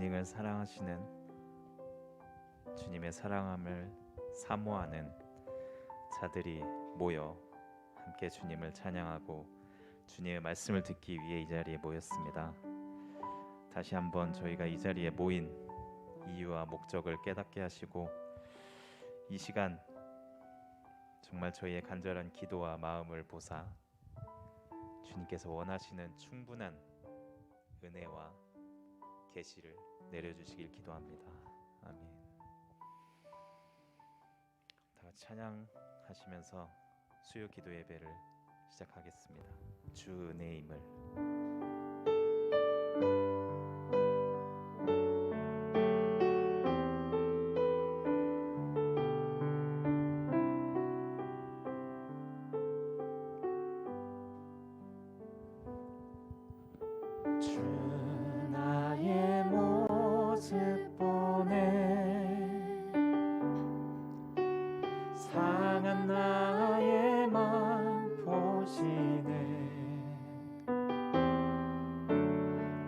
닝을 사랑하시는, 주님의 사랑함을 사모하는 자들이 모여 함께 주님을 찬양하고 주님의 말씀을 듣기 위해 이 자리에 모였습니다. 다시 한번 저희가 이 자리에 모인 이유와 목적을 깨닫게 하시고, 이 시간 정말 저희의 간절한 기도와 마음을 보사 주님께서 원하시는 충분한 은혜와 계시를 내려주시길 기도합니다. 아멘. 다 같이 찬양하시면서 수요 기도 예배를 시작하겠습니다. 주 은혜임을. 주 나의 모습 보네, 상한 나의 맘 보시네.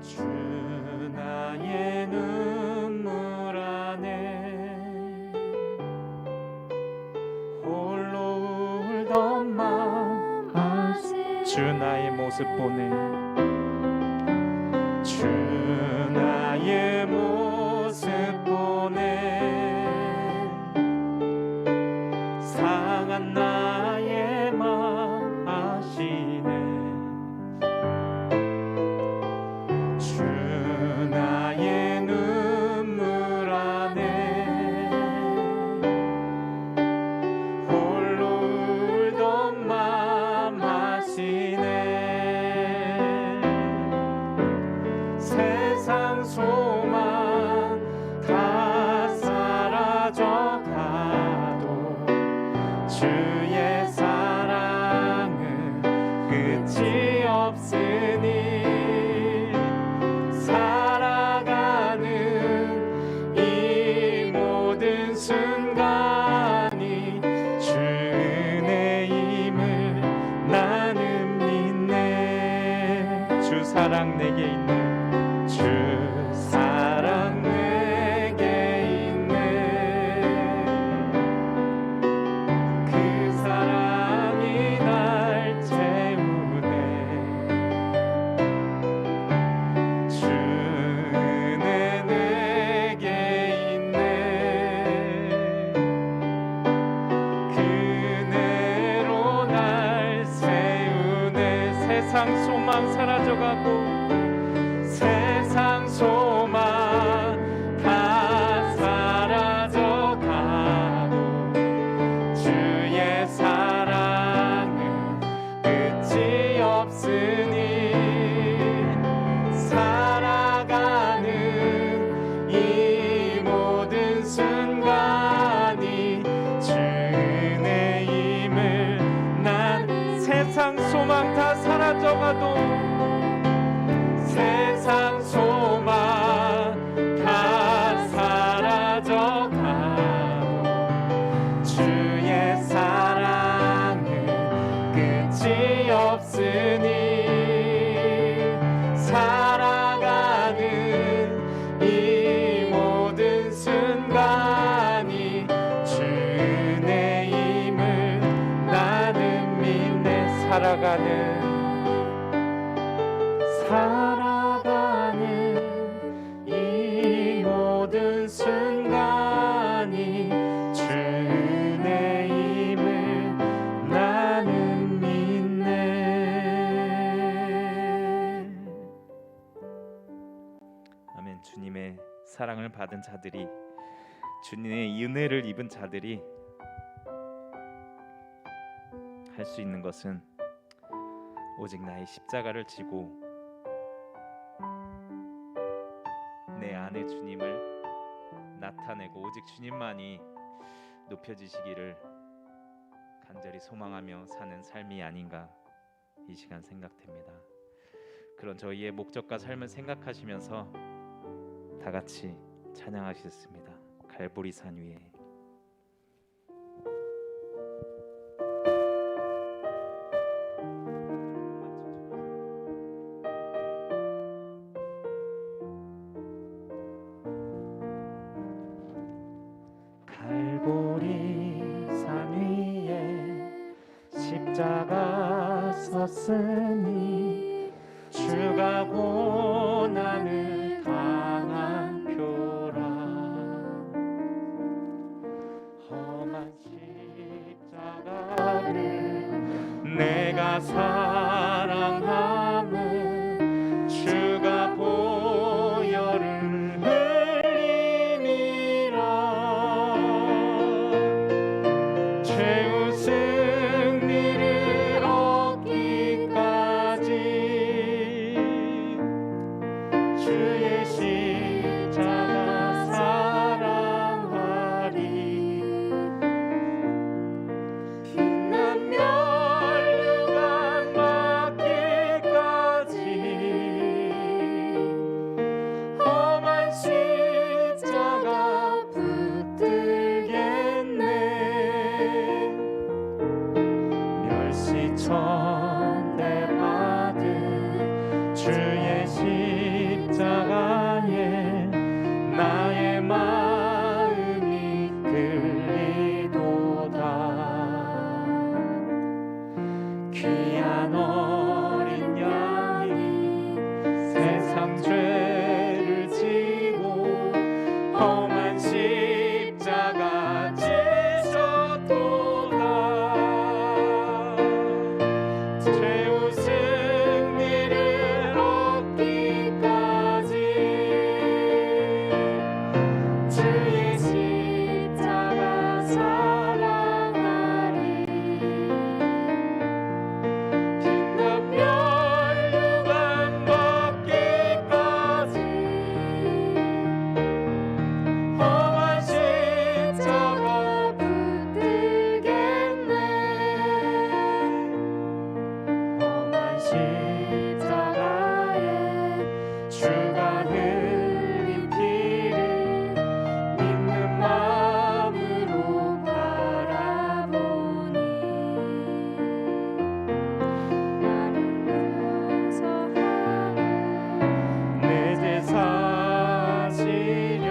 주 나의 눈물 안에 홀로 울던 맘 아시네. 주 나의 모습 보네, 주 나의 모습 보네, 상한 나의 맘 아시네. 주 나의 눈물 안에 홀로 울던 맘 아시네. 세상 소망 다 사라져 가도 주의 사랑은 끝이 없으니, 살아가는 이 모든 순간이 주 은혜임을 나는 믿네. 주 사랑 내게 있네, 주 사랑 내게 있네. 그 사랑이 날 채우네. 주 은혜 내게 있네. 그 은혜로 날 세우네. 세상 소망 사라져가고, 세상 소망 다 사라져 가도 주의 사랑은 끝이 없으니, 살아가는 이 모든 순간이 주 은혜임을 난. 세상 소망 다 사라져 가도, 세상 소망 다 사라져 가도 주의 사랑은 끝이 없으니, 살아가는 이 모든 순간이 주 은혜임을 나는 믿네. 살아가는 이 모든 순간이 주 은혜임을 나는 믿네. 아멘. 주님의 사랑을 받은 자들이, 주님의 은혜를 입은 자들이 할 수 있는 것은 오직 나의 십자가를 지고 내 안에 주님을 나타내고 오직 주님만이 높여지시기를 간절히 소망하며 사는 삶이 아닌가 이 시간 생각됩니다. 그런 저희의 목적과 삶을 생각하시면서 다 같이 찬양하시겠습니다. 갈보리 산 위에. 십자가 섰으니 주가 고난을 당한 표라. 험한 십자가를 내가 사랑함은 주가 보혈을 흘림이라. 최후 승리를 얻기까지 주의 십자가 사랑하리. 빛난 멸류관 받기까지 험한 십자가 붙들겠네. 멸시천대 받은 주의 십자가에 나의 마음이 끌리도다. 귀한 어린 양이 세상 죄를 지고 험한 십자가 지셨도다. 최후 승리를 얻기까지 주의 십자가 사랑하리. 빛난 멸류관 받기까지 험한 십자가 붙들겠네. 험한 십자가에 주가 흘린 피를 믿는 마음으로 바라보니 나를 용서하고 내 죄사 지려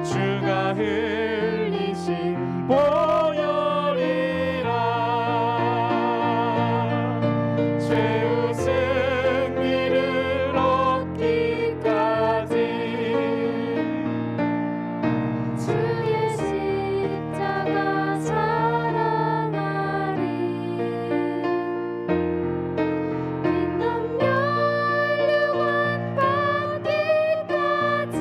주가 흘리신 보혈이라. 최후 승리를 얻기까지 주의 십자가 사랑하리. 빛난 멸류관 받기까지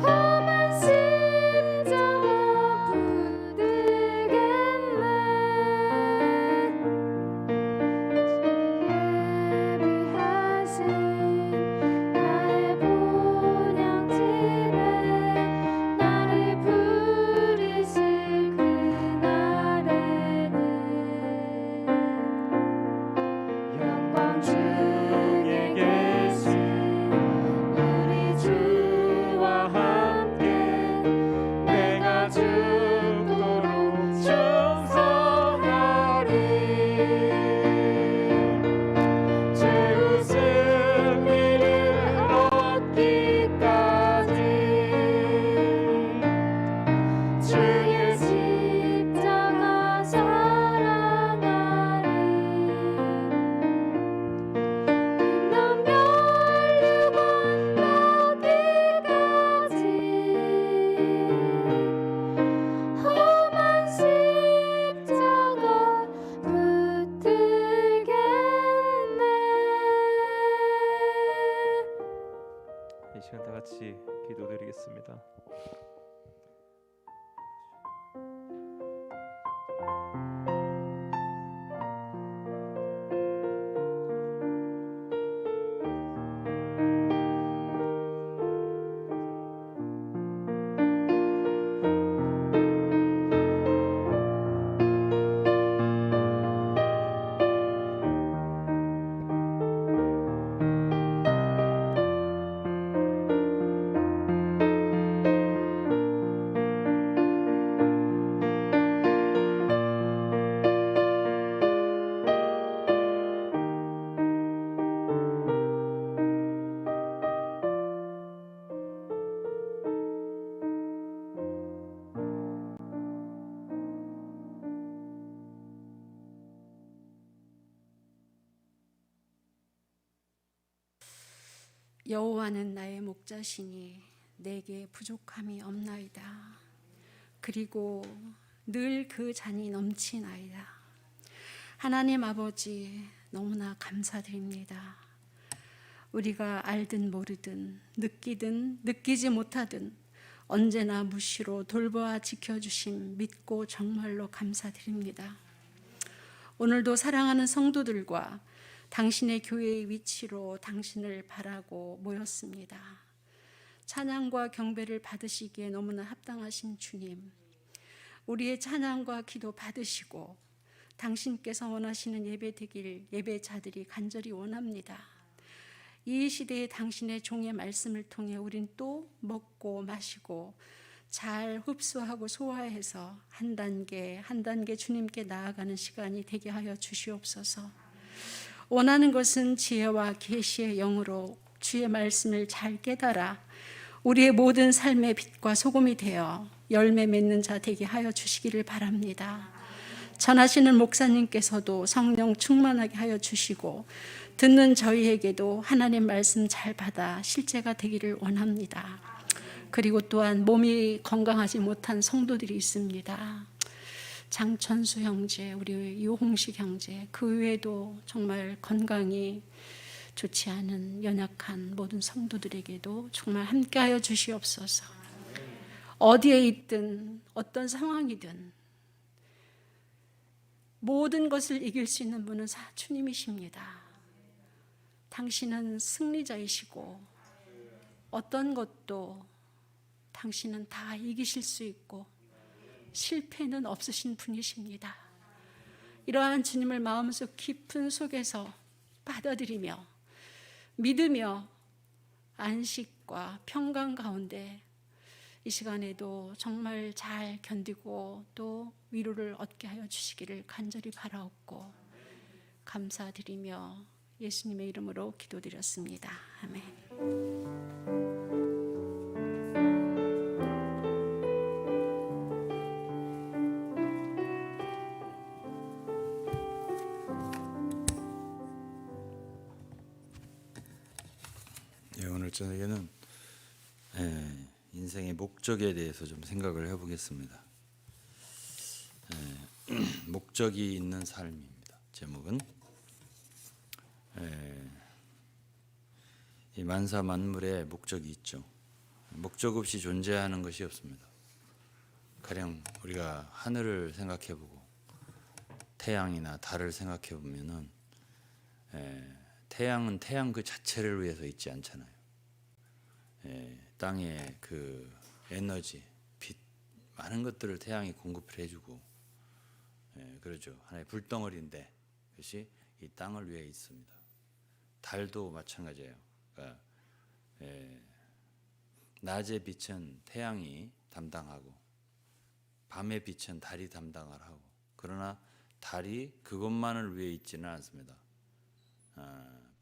험한 십자가 붙들겠네. 예비하신 나의 본향집에 나를 부르실 그날에는 영광 중에 계신 우리 주와 함께 내가 죽도록 충성하리. 최후 승리를 얻기까지 주의 십자가 사랑하리. 빛난 멸류관 받기까지 험한 십자가 붙들겠네. 이 시간 다 같이 기도드리겠습니다. 여호와는 나의 목자시니 내게 부족함이 없나이다. 그리고 늘 그 잔이 넘치나이다. 하나님 아버지, 너무나 감사드립니다. 우리가 알든 모르든 느끼든 느끼지 못하든 언제나 무시로 돌보아 지켜주심 믿고 정말로 감사드립니다. 오늘도 사랑하는 성도들과 당신의 교회의 위치로 당신을 바라고 모였습니다. 찬양과 경배를 받으시기에 너무나 합당하신 주님, 우리의 찬양과 기도 받으시고 당신께서 원하시는 예배 되길 예배자들이 간절히 원합니다. 이 시대에 당신의 종의 말씀을 통해 우린 또 먹고 마시고 잘 흡수하고 소화해서 한 단계 한 단계 주님께 나아가는 시간이 되게 하여 주시옵소서. 원하는 것은 지혜와 계시의 영으로 주의 말씀을 잘 깨달아 우리의 모든 삶의 빛과 소금이 되어 열매 맺는 자 되게 하여 주시기를 바랍니다. 전하시는 목사님께서도 성령 충만하게 하여 주시고 듣는 저희에게도 하나님 말씀 잘 받아 실제가 되기를 원합니다. 그리고 또한 몸이 건강하지 못한 성도들이 있습니다. 장천수 형제, 우리 유홍식 형제, 그 외에도 정말 건강이 좋지 않은 연약한 모든 성도들에게도 정말 함께하여 주시옵소서. 어디에 있든 어떤 상황이든 모든 것을 이길 수 있는 분은 주님이십니다. 당신은 승리자이시고 어떤 것도 당신은 다 이기실 수 있고 실패는 없으신 분이십니다. 이러한 주님을 마음속 깊은 속에서 받아들이며 믿으며 안식과 평강 가운데 이 시간에도 정말 잘 견디고 또 위로를 얻게 하여 주시기를 간절히 바라옵고 감사드리며 예수님의 이름으로 기도드렸습니다. 아멘. 오늘 저녁에는 인생의 목적에 대해서 좀 생각을 해보겠습니다. 목적이 있는 삶입니다. 제목은 이 만사 만물에 목적이 있죠. 목적 없이 존재하는 것이 없습니다. 가령 우리가 하늘을 생각해보고 태양이나 달을 생각해보면은 태양은 태양 그 자체를 위해서 있지 않잖아요. 땅의 그 에너지, 빛, 많은 것들을 태양이 공급을 해주고, 그러죠. 하나의 불덩어리인데 그것이 이 땅을 위해 있습니다. 달도 마찬가지예요. 그러니까 낮의 빛은 태양이 담당하고, 밤의 빛은 달이 담당을 하고, 그러나 달이 그것만을 위해 있지는 않습니다.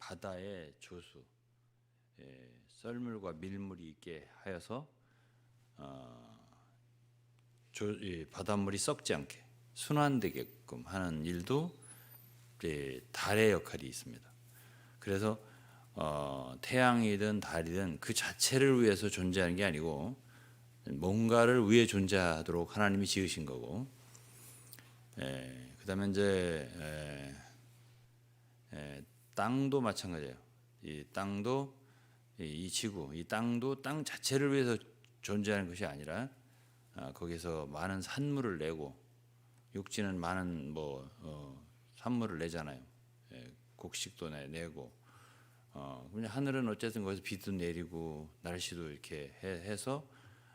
바다의 조수, 썰물과 밀물이 있게 하여서 바닷물이 썩지 않게 순환되게끔 하는 일도 달의 역할이 있습니다. 그래서 태양이든 달이든 그 자체를 위해서 존재하는 게 아니고 뭔가를 위해 존재하도록 하나님이 지으신 거고, 그다음에 이제 땅도 마찬가지예요. 이 땅도 이 지구, 이 땅도 땅 자체를 위해서 존재하는 것이 아니라 거기서 많은 산물을 내고, 육지는 많은 산물을 내잖아요. 곡식도 내고, 하늘은 어쨌든 거기서 비도 내리고 날씨도 이렇게 해서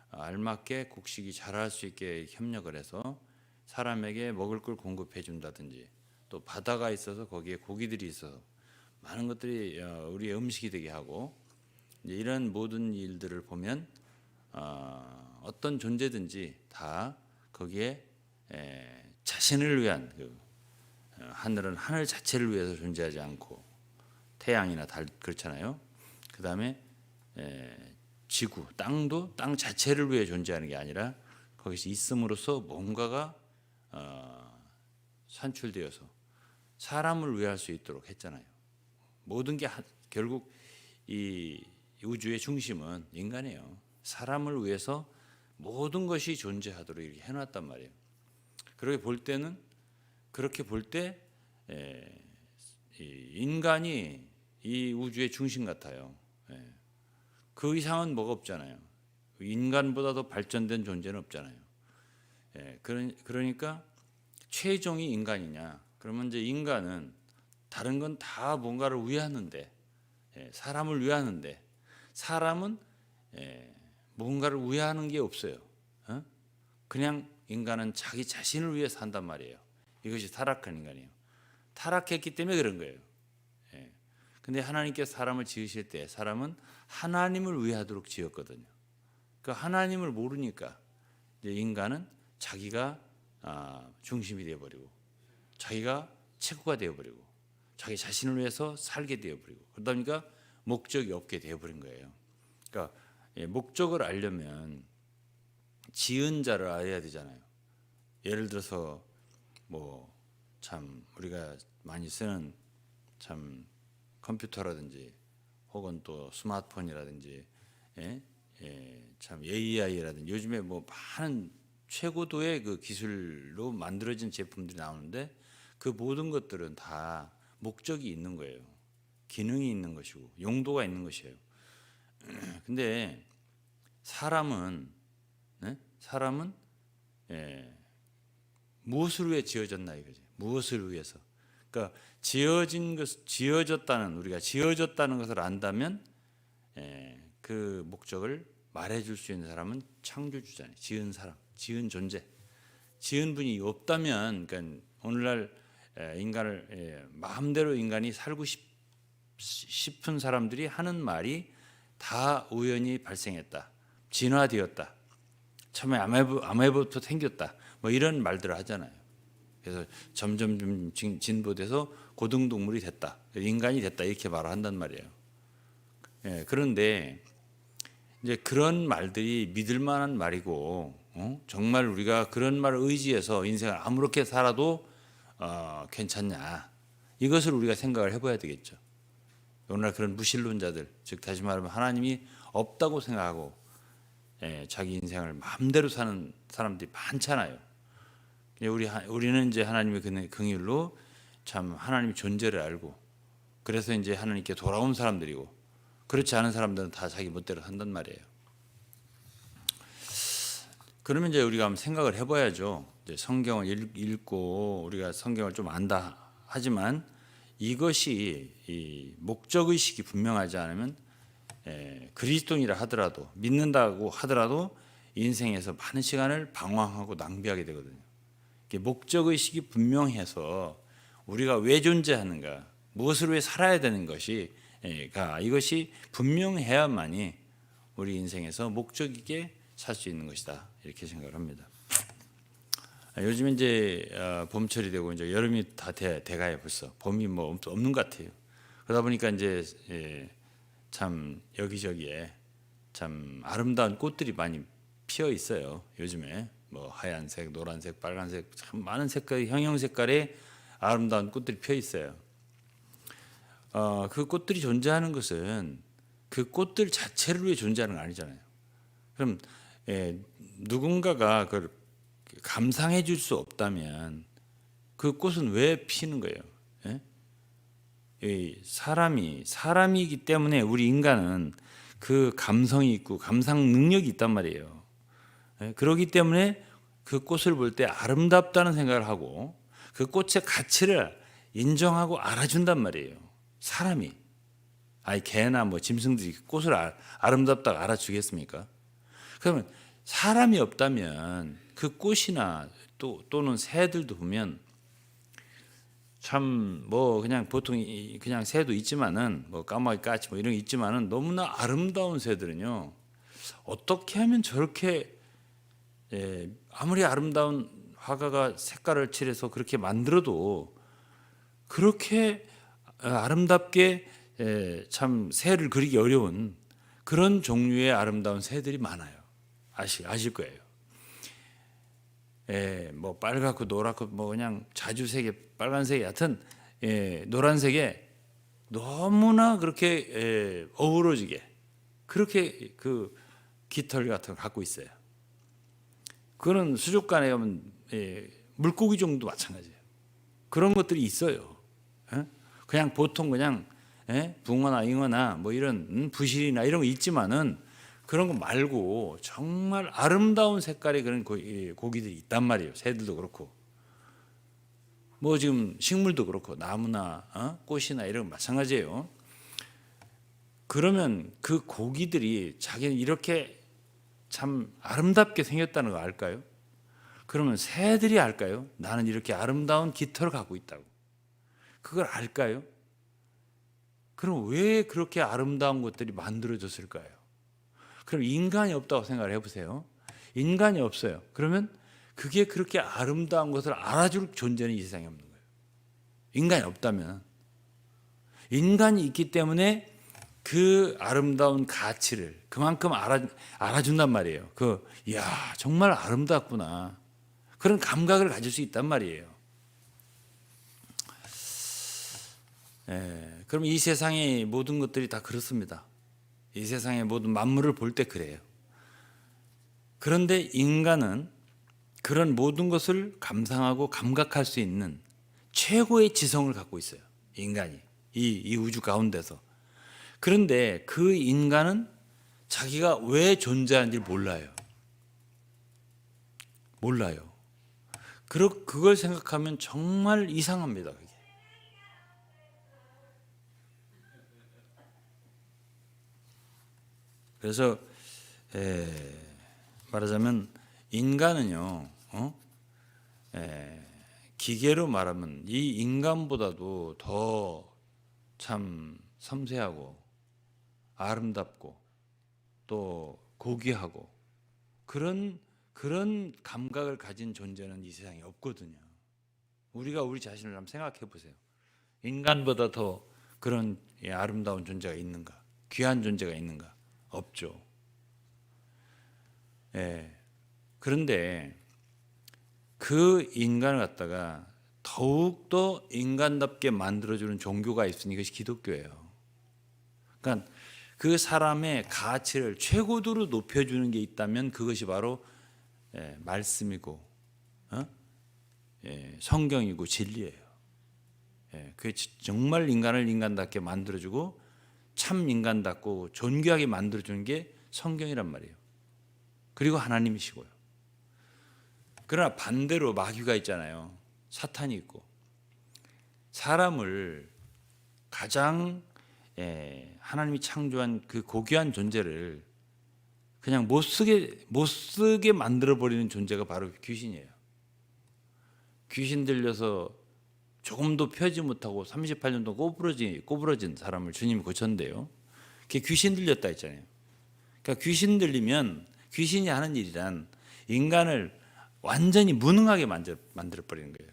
알맞게 곡식이 자랄 수 있게 협력을 해서 사람에게 먹을 걸 공급해 준다든지, 또 바다가 있어서 거기에 고기들이 있어서 많은 것들이 우리의 음식이 되게 하고, 이런 모든 일들을 보면 어떤 존재든지 다 거기에 자신을 위한, 하늘은 하늘 자체를 위해서 존재하지 않고 태양이나 달 그렇잖아요. 그 다음에 지구, 땅도 땅 자체를 위해 존재하는 게 아니라 거기서 있음으로써 뭔가가 산출되어서 사람을 위할 수 있도록 했잖아요. 모든 게 결국 이 우주의 중심은 인간이에요. 사람을 위해서 모든 것이 존재하도록 이렇게 해놨단 말이에요. 그렇게 볼 때는 그렇게 볼 때 인간이 이 우주의 중심 같아요. 그 이상은 뭐가 없잖아요. 인간보다도 발전된 존재는 없잖아요. 그러니까 최종이 인간이냐? 그러면 이제 인간은 다른 건 다 뭔가를 위하는데, 사람을 위하는데, 사람은 뭔가를 위하는 게 없어요. 그냥 인간은 자기 자신을 위해 산단 말이에요. 이것이 타락한 인간이에요. 타락했기 때문에 그런 거예요. 근데 하나님께서 사람을 지으실 때 사람은 하나님을 위하도록 지었거든요. 그 하나님을 모르니까 이제 인간은 자기가 중심이 되어버리고, 자기가 최고가 되어버리고, 자기 자신을 위해서 살게 되어버리고, 그러다 보니까 목적이 없게 되어버린 거예요. 그러니까 목적을 알려면 지은 자를 알아야 되잖아요. 예를 들어서 뭐 참 우리가 많이 쓰는 참 컴퓨터라든지 혹은 또 스마트폰이라든지 참 AI라든지 요즘에 뭐 많은 최고도의 그 기술로 만들어진 제품들이 나오는데 그 모든 것들은 다 목적이 있는 거예요. 기능이 있는 것이고 용도가 있는 것이에요. 근데 사람은 무엇을 위해 지어졌나 이거지. 무엇을 위해서? 그러니까 우리가 지어졌다는 것을 안다면 그 목적을 말해줄 수 있는 사람은 창조주잖아요. 지은 사람, 지은 존재, 지은 분이 없다면, 그러니까 오늘날 인간을 마음대로 인간이 살고 싶은 사람들이 하는 말이 다 우연히 발생했다, 진화되었다, 처음에 아메바부터 생겼다, 뭐 이런 말들을 하잖아요. 그래서 점점 진보돼서 고등동물이 됐다, 인간이 됐다 이렇게 말을 한단 말이에요. 그런데 이제 그런 말들이 믿을 만한 말이고, 정말 우리가 그런 말을 의지해서 인생을 아무렇게 살아도 괜찮냐, 이것을 우리가 생각을 해봐야 되겠죠. 오늘날 그런 무신론자들, 즉 다시 말하면 하나님이 없다고 생각하고 자기 인생을 마음대로 사는 사람들이 많잖아요. 우리는 이제 하나님의 긍휼로 참 하나님의 존재를 알고, 그래서 이제 하나님께 돌아온 사람들이고, 그렇지 않은 사람들은 다 자기 멋대로 산단 말이에요. 그러면 이제 우리가 한번 생각을 해봐야죠. 이제 성경을 읽고 우리가 성경을 좀 안다 하지만 이것이 이 목적 의식이 분명하지 않으면 그리스도인이라 하더라도, 믿는다고 하더라도 인생에서 많은 시간을 방황하고 낭비하게 되거든요. 목적 의식이 분명해서 우리가 왜 존재하는가, 무엇을 위해 살아야 되는 것이 이것이 분명해야만이 우리 인생에서 목적 있게 살 수 있는 것이다, 이렇게 생각을 합니다. 요즘 이제 봄철이 되고 이제 여름이 다 돼가요. 벌써 봄이 뭐 없는 것 같아요. 그러다 보니까 이제 참 여기저기에 참 아름다운 꽃들이 많이 피어 있어요. 요즘에 뭐 하얀색, 노란색, 빨간색 참 많은 색깔, 형형 색깔의 아름다운 꽃들이 피어 있어요. 그 꽃들이 존재하는 것은 그 꽃들 자체를 위해 존재하는 건 아니잖아요. 그럼 누군가가 그걸 감상해 줄 수 없다면 그 꽃은 왜 피는 거예요? 사람이기 때문에 우리 인간은 그 감성이 있고 감상 능력이 있단 말이에요. 그렇기 때문에 그 꽃을 볼 때 아름답다는 생각을 하고 그 꽃의 가치를 인정하고 알아준단 말이에요. 사람이. 개나 뭐 짐승들이 꽃을 아름답다고 알아주겠습니까? 그러면 사람이 없다면 그 꽃이나 또는 새들도 보면 참 뭐 그냥 보통 그냥 새도 있지만은 뭐 까마귀, 까치 뭐 이런 게 있지만은 너무나 아름다운 새들은요, 어떻게 하면 저렇게 아무리 아름다운 화가가 색깔을 칠해서 그렇게 만들어도 그렇게 아름답게 참 새를 그리기 어려운 그런 종류의 아름다운 새들이 많아요. 아실 거예요. 뭐 빨갛고 노랗고 뭐 그냥 자주색에 빨간색에 하여튼 노란색에 너무나 그렇게 어우러지게 그렇게 그 깃털 같은 거 갖고 있어요. 그거는 수족관에 가면 물고기 종도 마찬가지예요. 그런 것들이 있어요. 그냥 보통 그냥 붕어나 잉어나 뭐 이런 부실이나 이런 거 있지만은 그런 거 말고 정말 아름다운 색깔의 그런 고기들이 있단 말이에요. 새들도 그렇고 뭐 지금 식물도 그렇고 나무나 꽃이나 이런 거 마찬가지예요. 그러면 그 고기들이 자기는 이렇게 참 아름답게 생겼다는 거 알까요? 그러면 새들이 알까요? 나는 이렇게 아름다운 깃털을 갖고 있다고. 그걸 알까요? 그럼 왜 그렇게 아름다운 것들이 만들어졌을까요? 그럼 인간이 없다고 생각을 해보세요. 인간이 없어요. 그러면 그게 그렇게 아름다운 것을 알아줄 존재는 이 세상에 없는 거예요. 인간이 없다면. 인간이 있기 때문에 그 아름다운 가치를 그만큼 알아준단 말이에요. 이야, 정말 아름답구나. 그런 감각을 가질 수 있단 말이에요. 그럼 이 세상의 모든 것들이 다 그렇습니다. 이 세상의 모든 만물을 볼 때 그래요. 그런데 인간은 그런 모든 것을 감상하고 감각할 수 있는 최고의 지성을 갖고 있어요. 인간이 이 우주 가운데서. 그런데 그 인간은 자기가 왜 존재하는지 몰라요. 몰라요. 그걸 생각하면 정말 이상합니다. 그게. 그래서 말하자면 인간은요, 기계로 말하면 이 인간보다도 더 참 섬세하고 아름답고 또 고귀하고 그런 감각을 가진 존재는 이 세상에 없거든요. 우리가 우리 자신을 한번 생각해 보세요. 인간보다 더 그런 아름다운 존재가 있는가? 귀한 존재가 있는가? 없죠. 그런데 그 인간을 갖다가 더욱더 인간답게 만들어주는 종교가 있으니 그것이 기독교예요. 그러니까 그 사람의 가치를 최고도로 높여주는 게 있다면 그것이 바로 말씀이고 성경이고 진리예요. 그게 정말 인간을 인간답게 만들어주고 참 인간답고 존귀하게 만들어주는 게 성경이란 말이에요. 그리고 하나님이시고요. 그러나 반대로 마귀가 있잖아요. 사탄이 있고 사람을 가장 하나님이 창조한 그 고귀한 존재를 그냥 못 쓰게 만들어버리는 존재가 바로 귀신이에요. 귀신 들려서 조금도 펴지 못하고 38년도 꼬부러진 사람을 주님이 고쳤는데요. 그게 귀신 들렸다 했잖아요. 그러니까 귀신 들리면 귀신이 하는 일이란 인간을 완전히 무능하게 만들어버리는 거예요.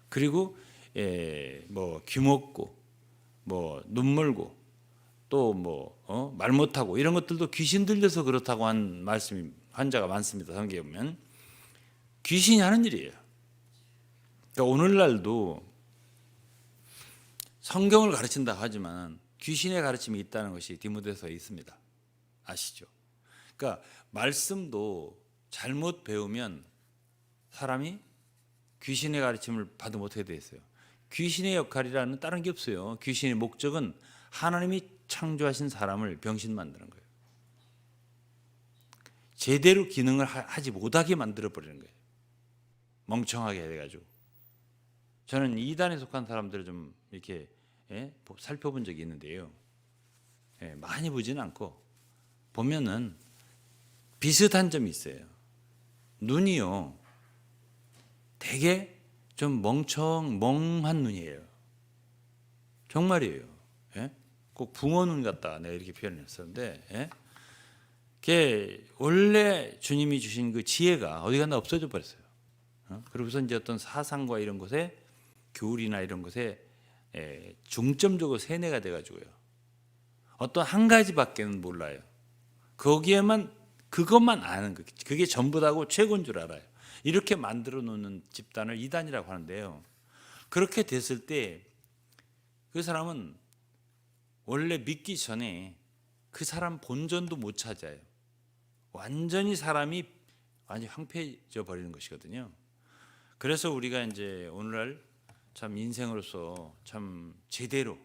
그리고 뭐 귀먹고 뭐 눈멀고 또 뭐 말 못하고 이런 것들도 귀신 들려서 그렇다고 한 말씀이 환자가 많습니다. 성경에 보면 귀신이 하는 일이에요. 그러니까 오늘날도 성경을 가르친다 하지만 귀신의 가르침이 있다는 것이 디모데서에 있습니다. 아시죠? 그러니까 말씀도 잘못 배우면 사람이 귀신의 가르침을 받으면 어떻게 돼 있어요? 귀신의 역할이라는 다른 게 없어요. 귀신의 목적은 하나님이 창조하신 사람을 병신 만드는 거예요. 제대로 기능을 하지 못하게 만들어버리는 거예요. 멍청하게 해가지고. 저는 이단에 속한 사람들을 좀 이렇게 살펴본 적이 있는데요. 많이 보지는 않고 보면은 비슷한 점이 있어요. 눈이요. 되게 좀 멍한 눈이에요. 정말이에요. 꼭 붕어 눈 같다. 내가 이렇게 표현했었는데, 그게 원래 주님이 주신 그 지혜가 어디 갔나 없어져 버렸어요. 그러고서 이제 어떤 사상과 이런 것에 교훈이나 이런 것에 중점적으로 세뇌가 돼가지고요. 어떤 한 가지밖에는 몰라요. 거기에만 그것만 아는 거. 그게 전부다고 최고인 줄 알아요. 이렇게 만들어 놓는 집단을 이단이라고 하는데요. 그렇게 됐을 때 그 사람은 원래 믿기 전에 그 사람 본전도 못 찾아요. 완전히 사람이 완전히 황폐해져 버리는 것이거든요. 그래서 우리가 이제 오늘날 참 인생으로서 참 제대로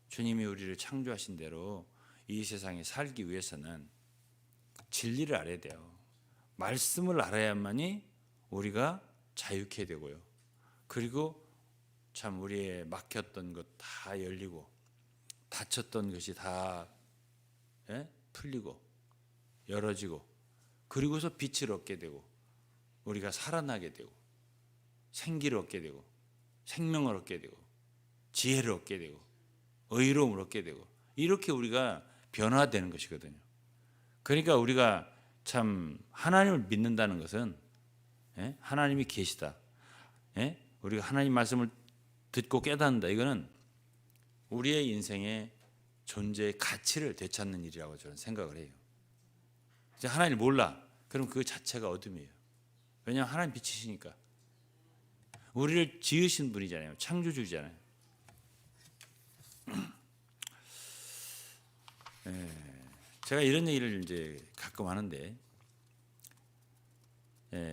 주님이 우리를 창조하신 대로 이 세상에 살기 위해서는 진리를 알아야 돼요. 말씀을 알아야만이 우리가 자유케 되고요. 그리고 참 우리의 막혔던 것 다 열리고 닫혔던 것이 다 풀리고 열어지고 그리고서 빛을 얻게 되고 우리가 살아나게 되고 생기를 얻게 되고 생명을 얻게 되고 지혜를 얻게 되고 의로움을 얻게 되고 이렇게 우리가 변화되는 것이거든요. 그러니까 우리가 참 하나님을 믿는다는 것은 하나님이 계시다. 우리가 하나님 말씀을 듣고 깨닫는다. 이거는 우리의 인생의 존재의 가치를 되찾는 일이라고 저는 생각을 해요. 이제 하나님을 몰라. 그럼 그 자체가 어둠이에요. 왜냐하면 하나님 빛이시니까. 우리를 지으신 분이잖아요. 창조주잖아요. 제가 이런 얘기를 이제 가끔 하는데,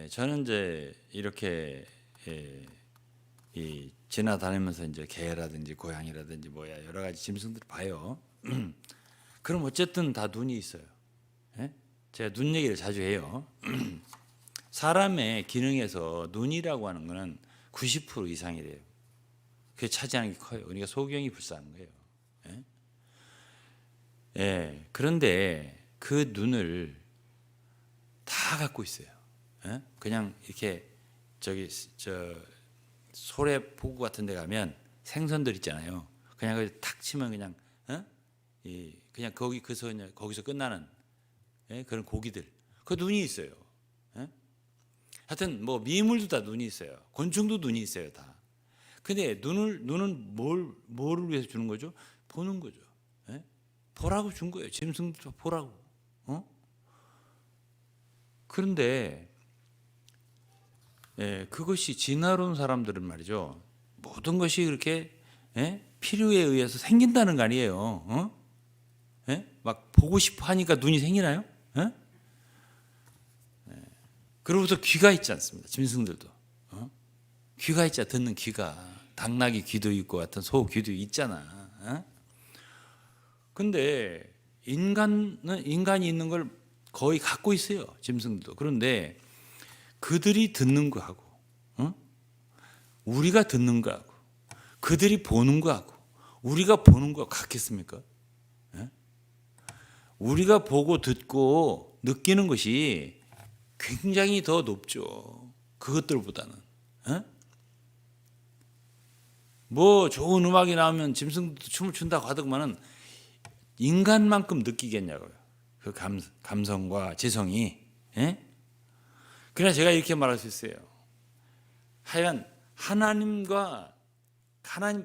저는 이제 이렇게 이 지나다니면서 이제 개라든지 고양이라든지 뭐야 여러 가지 짐승들을 봐요. 그럼 어쨌든 다 눈이 있어요. 제가 눈 얘기를 자주 해요. 사람의 기능에서 눈이라고 하는 거는 90% 이상이래요. 그게 차지하는 게 커요. 그러니까 소경이 불쌍한 거예요. 그런데 그 눈을 다 갖고 있어요. 그냥 이렇게 소래 포구 같은 데 가면 생선들 있잖아요. 그냥 탁 치면 그냥 그냥 거기서 끝나는 그런 고기들. 그 눈이 있어요. 하여튼 뭐 미물도 다 눈이 있어요. 곤충도 눈이 있어요, 다. 근데 눈은 뭐를 위해서 주는 거죠? 보는 거죠. 보라고 준 거예요. 짐승도 보라고. 그런데 그것이 진화론 사람들은 말이죠. 모든 것이 그렇게 필요에 의해서 생긴다는 거 아니에요. 막 보고 싶어 하니까 눈이 생기나요? 그러고서 귀가 있지 않습니다. 짐승들도. 귀가 있잖아. 듣는 귀가. 당나귀 귀도 있고 같은 소 귀도 있잖아. 근데 인간이 있는 걸 거의 갖고 있어요. 짐승들도. 그런데 그들이 듣는 거하고 우리가 듣는 거하고 그들이 보는 거하고 우리가 보는 거 같겠습니까? 우리가 보고 듣고 느끼는 것이 굉장히 더 높죠. 그것들보다는. 뭐 좋은 음악이 나오면 짐승도 춤을 춘다고 하더구만은 인간만큼 느끼겠냐고요. 그 감성과 지성이. 그래서 제가 이렇게 말할 수 있어요. 하여간 하나님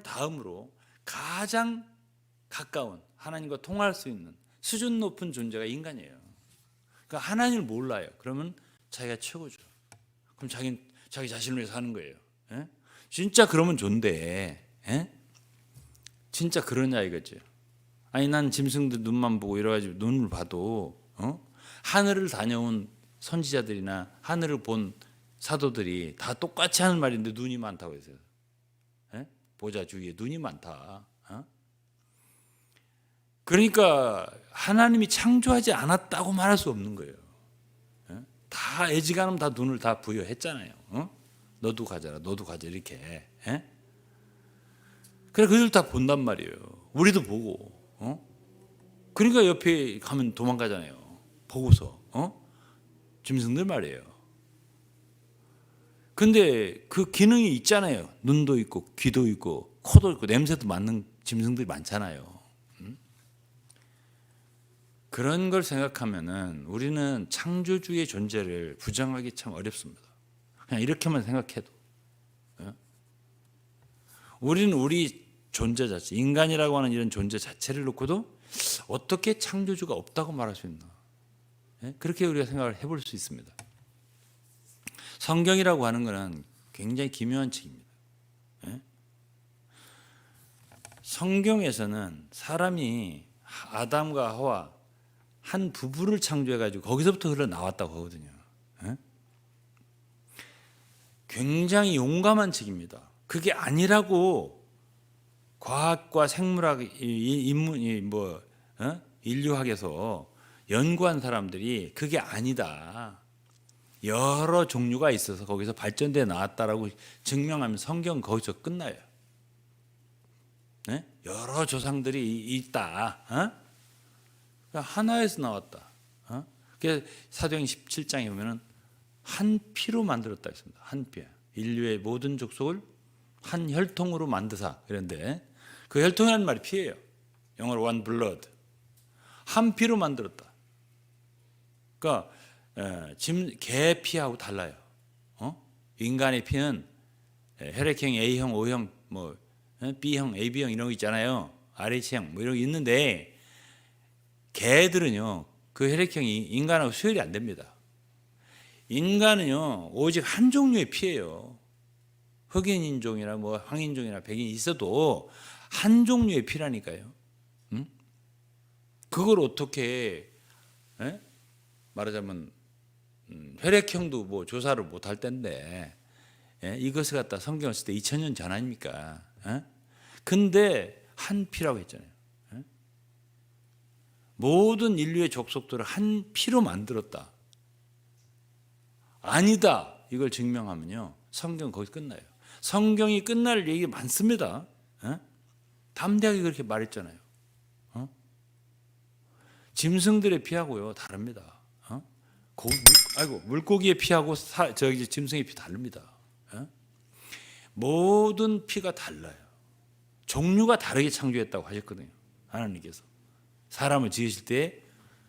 다음으로 가장 가까운 하나님과 통할 수 있는 수준 높은 존재가 인간이에요. 그러니까 하나님을 몰라요. 그러면 자기가 최고죠. 그럼 자기 자신을 위해서 하는 거예요. 진짜 그러면 좋은데 진짜 그러냐 이거죠. 아니 난 짐승들 눈만 보고 이래가지고 눈을 봐도 하늘을 다녀온 선지자들이나 하늘을 본 사도들이 다 똑같이 하는 말인데 눈이 많다고 했어요. 보좌 주위에 눈이 많다. 그러니까 하나님이 창조하지 않았다고 말할 수 없는 거예요. 다 애지간하면 다 눈을 다 부여했잖아요. 너도 가져라, 너도 가져 이렇게. 그래 그들 다 본단 말이에요. 우리도 보고. 그러니까 옆에 가면 도망가잖아요. 보고서. 짐승들 말이에요. 근데 그 기능이 있잖아요. 눈도 있고 귀도 있고 코도 있고 냄새도 맡는 짐승들이 많잖아요. 그런 걸 생각하면은 우리는 창조주의 존재를 부정하기 참 어렵습니다. 그냥 이렇게만 생각해도. 우리는 우리 존재 자체, 인간이라고 하는 이런 존재 자체를 놓고도 어떻게 창조주가 없다고 말할 수 있나. 그렇게 우리가 생각을 해볼 수 있습니다. 성경이라고 하는 것은 굉장히 기묘한 책입니다. 성경에서는 사람이 아담과 하와 한 부부를 창조해가지고 거기서부터 흘러나왔다고 하거든요. 예? 굉장히 용감한 책입니다. 그게 아니라고 과학과 생물학, 인류학에서 연구한 사람들이 그게 아니다. 여러 종류가 있어서 거기서 발전돼 나왔다라고 증명하면 성경 거기서 끝나요. 네? 여러 조상들이 있다. 하나에서 나왔다. 그래서 사도행 17장에 보면은 한 피로 만들었다 했습니다. 한 피. 인류의 모든 족속을 한 혈통으로 만드사. 그런데 그 혈통이라는 말이 피예요. 영어로 one blood. 한 피로 만들었다. 그러니까 개 피하고 달라요. 인간의 피는 혈액형 A형, O형, 뭐 B형, AB형 이런 거 있잖아요. RH형 뭐 이런 거 있는데 개들은요 그 혈액형이 인간하고 수혈이 안 됩니다. 인간은요 오직 한 종류의 피예요. 흑인 인종이나 뭐 황인종이나 백인이 있어도 한 종류의 피라니까요. 그걸 어떻게 말하자면 혈액형도 뭐 조사를 못할 텐데 이것을 갖다 성경을 쓸 때 2000년 전 아닙니까? 근데 한 피라고 했잖아요. 모든 인류의 족속들을 한 피로 만들었다. 아니다. 이걸 증명하면요. 성경 거기서 끝나요. 성경이 끝날 얘기 많습니다. 담대하게 그렇게 말했잖아요. 짐승들의 피하고요 다릅니다. 물고기의 피하고 짐승의 피 다릅니다. 모든 피가 달라요. 종류가 다르게 창조했다고 하셨거든요. 하나님께서 사람을 지으실 때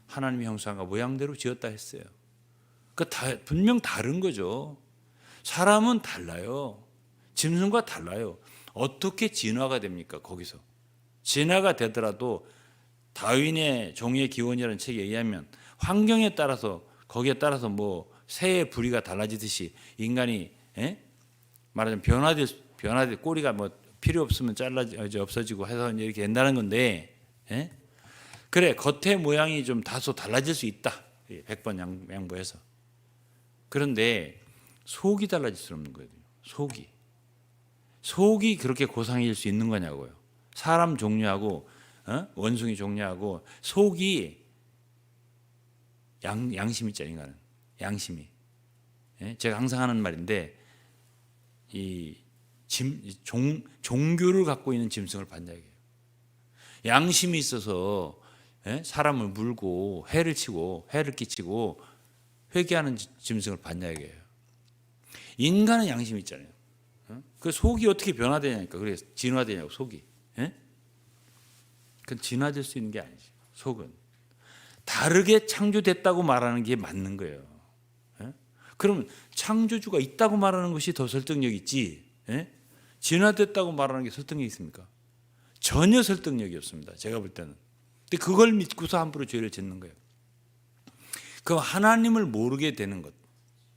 하나님의 형상과 모양대로 지었다 했어요. 그러니까 분명 다른 거죠. 사람은 달라요. 짐승과 달라요. 어떻게 진화가 됩니까? 거기서 진화가 되더라도 다윈의 종의 기원이라는 책에 의하면 환경에 따라서 거기에 따라서 뭐 새의 부리가 달라지듯이 인간이 말하자면 변화될 꼬리가 뭐 필요 없으면 없어지고 해서 이렇게 된다는 건데 그래 겉의 모양이 좀 다소 달라질 수 있다. 100번 양보해서. 그런데 속이 달라질 수 없는 거예요. 속이 그렇게 고상해질 수 있는 거냐고요. 사람 종류하고 원숭이 종류하고 속이 양심 있잖아요. 인간은 양심이. 제가 항상 하는 말인데 이 종교를 갖고 있는 짐승을 반대해요. 양심이 있어서 사람을 물고 해를 끼치고 회개하는 짐승을 반대해요. 인간은 양심이 있잖아요. 그 속이 어떻게 변화되냐니까. 그래서 진화되냐고 속이. 그건 진화될 수 있는 게 아니지. 속은 다르게 창조됐다고 말하는 게 맞는 거예요. 그러면 창조주가 있다고 말하는 것이 더 설득력 있지. 진화됐다고 말하는 게 설득력 있습니까? 전혀 설득력이 없습니다. 제가 볼 때는. 근데 그걸 믿고서 함부로 죄를 짓는 거예요. 그럼 하나님을 모르게 되는 것.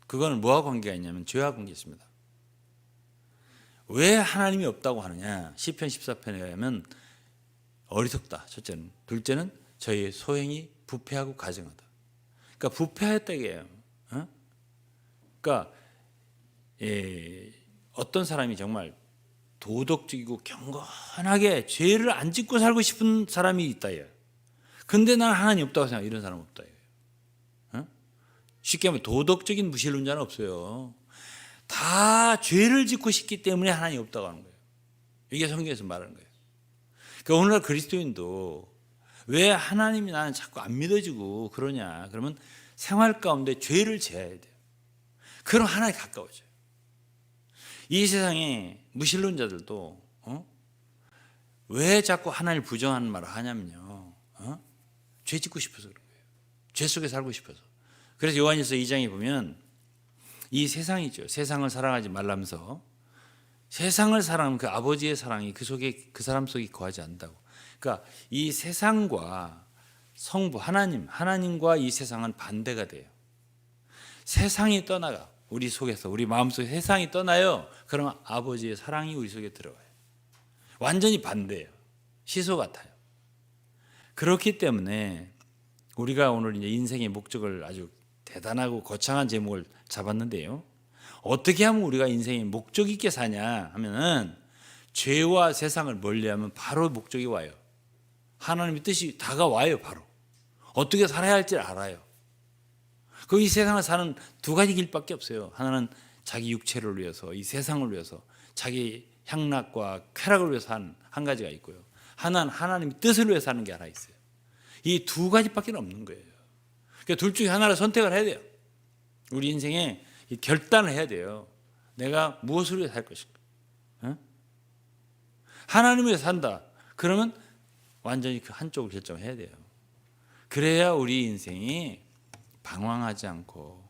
그거는 뭐와 관계가 있냐면 죄와 관계 있습니다. 왜 하나님이 없다고 하느냐? 시편 14편에 의하면 어리석다. 첫째는. 둘째는 저희의 소행이 부패하고 가증하다. 그러니까 부패했다 이게요. 그러니까 어떤 사람이 정말 도덕적이고 경건하게 죄를 안 짓고 살고 싶은 사람이 있다. 근데 난 하나님 없다고 생각해. 이런 사람 없다. 쉽게 말하면 도덕적인 무신론자는 없어요. 다 죄를 짓고 싶기 때문에 하나님 없다고 하는 거예요. 이게 성경에서 말하는 거예요. 그러니까 오늘날 그리스도인도 왜 하나님이 나는 자꾸 안 믿어지고 그러냐. 그러면 생활 가운데 죄를 지어야 돼요. 그럼 하나님 가까워져요. 이 세상에 무신론자들도 왜 자꾸 하나님을 부정하는 말을 하냐면요. 죄 짓고 싶어서 그런 거예요. 죄 속에 살고 싶어서. 그래서 요한일서 2장에 보면 이 세상이죠. 세상을 사랑하지 말라면서 세상을 사랑하면 그 아버지의 사랑이 그 사람 속에 거하지 않는다고. 그러니까 이 세상과 성부 하나님과 이 세상은 반대가 돼요. 세상이 떠나가 우리 속에서 우리 마음속에 세상이 떠나요. 그러면 아버지의 사랑이 우리 속에 들어와요. 완전히 반대예요. 시소 같아요. 그렇기 때문에 우리가 오늘 이제 인생의 목적을 아주 대단하고 거창한 제목을 잡았는데요. 어떻게 하면 우리가 인생의 목적 있게 사냐 하면은 죄와 세상을 멀리하면 바로 목적이 와요. 하나님의 뜻이 다가와요. 바로 어떻게 살아야 할지 알아요. 그 이 세상을 사는 두 가지 길밖에 없어요. 하나는 자기 육체를 위해서, 이 세상을 위해서, 자기 향락과 쾌락을 위해서 하는 한 가지가 있고요. 하나는 하나님의 뜻을 위해서 하는 게 하나 있어요. 이 두 가지밖에 없는 거예요. 그러니까 둘 중에 하나를 선택을 해야 돼요. 우리 인생에 이 결단을 해야 돼요. 내가 무엇을 위해 살 것인가? 하나님을 위해 산다. 그러면 완전히 그 한쪽을 결정해야 돼요. 그래야 우리 인생이 방황하지 않고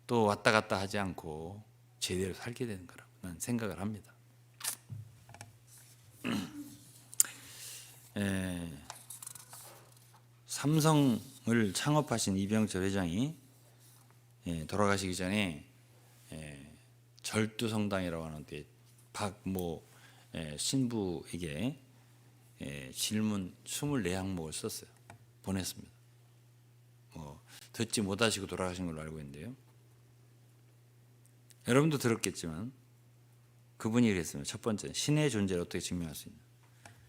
또 왔다 갔다 하지 않고 제대로 살게 되는 거라고 난 생각을 합니다. 삼성을 창업하신 이병철 회장이 돌아가시기 전에 절두성당이라고 하는데 박모 신부에게 질문 24항목을 썼어요. 보냈습니다. 듣지 못하시고 돌아가신 걸로 알고 있는데요. 여러분도 들었겠지만 그분이 이랬습니다. 첫 번째, 신의 존재를 어떻게 증명할 수 있냐?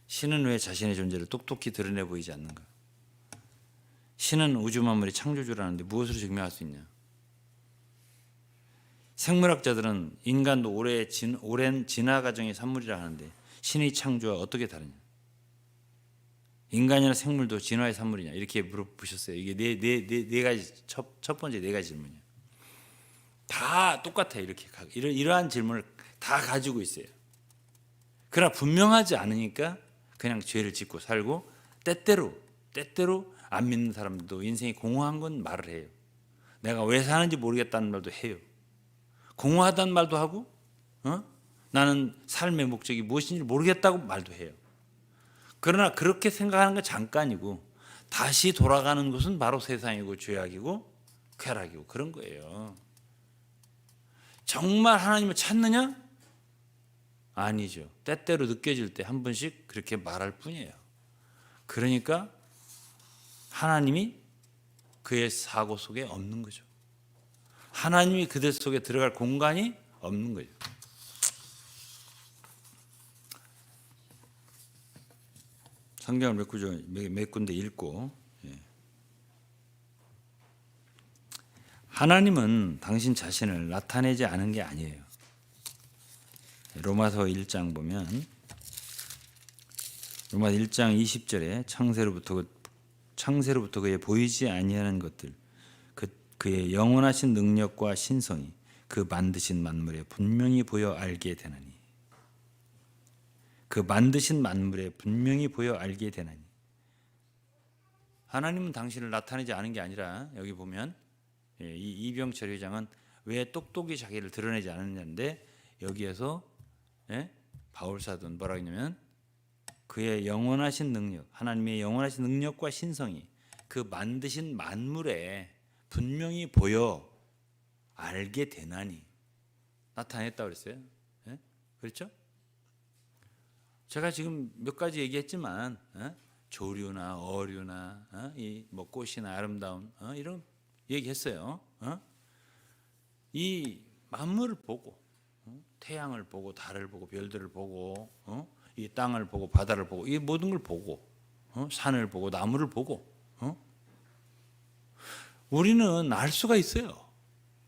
신은 왜 자신의 존재를 똑똑히 드러내 보이지 않는가? 신은 우주 만물의 창조주라는데 무엇으로 증명할 수 있냐? 생물학자들은 인간도 오랜 진화 과정의 산물이라 하는데 신의 창조와 어떻게 다르냐? 인간이나 생물도 진화의 산물이냐? 이렇게 물어보셨어요. 이게 네 가지 첫 번째 네 가지 질문이에요. 다 똑같아요. 이러한 질문을 다 가지고 있어요. 그러나 분명하지 않으니까 그냥 죄를 짓고 살고 때때로 안 믿는 사람들도 인생이 공허한 건 말을 해요. 내가 왜 사는지 모르겠다는 말도 해요. 공허하다는 말도 하고 나는 삶의 목적이 무엇인지 모르겠다고 말도 해요. 그러나 그렇게 생각하는 건 잠깐이고 다시 돌아가는 것은 바로 세상이고 죄악이고 쾌락이고 그런 거예요. 정말 하나님을 찾느냐? 아니죠. 때때로 느껴질 때 한 번씩 그렇게 말할 뿐이에요. 그러니까 하나님이 그의 사고 속에 없는 거죠. 하나님이 그들 속에 들어갈 공간이 없는 거죠. 성경을 몇 군데 읽고 하나님은 당신 자신을 나타내지 않은 게 아니에요. 로마서 1장 보면 로마서 1장 20절에 창세로부터 그의 보이지 아니하는 것들 그의 영원하신 능력과 신성이 그 만드신 만물에 분명히 보여 알게 되나니 그 만드신 만물에 분명히 보여 알게 되나니 하나님은 당신을 나타내지 않은 게 아니라 여기 보면 이 이병철 회장은 왜 똑똑히 자기를 드러내지 않았냐는데 여기에서 바울 사도는 뭐라고 했냐면 그의 영원하신 능력 하나님의 영원하신 능력과 신성이 그 만드신 만물에 분명히 보여 알게 되나니 나타냈다고 그랬어요. 그렇죠? 제가 지금 몇 가지 얘기했지만 조류나 어류나 이 뭐 꽃이나 아름다운 이런 얘기했어요. 이 만물을 보고 태양을 보고 달을 보고 별들을 보고 이 땅을 보고 바다를 보고 이 모든 걸 보고 산을 보고 나무를 보고 우리는 알 수가 있어요.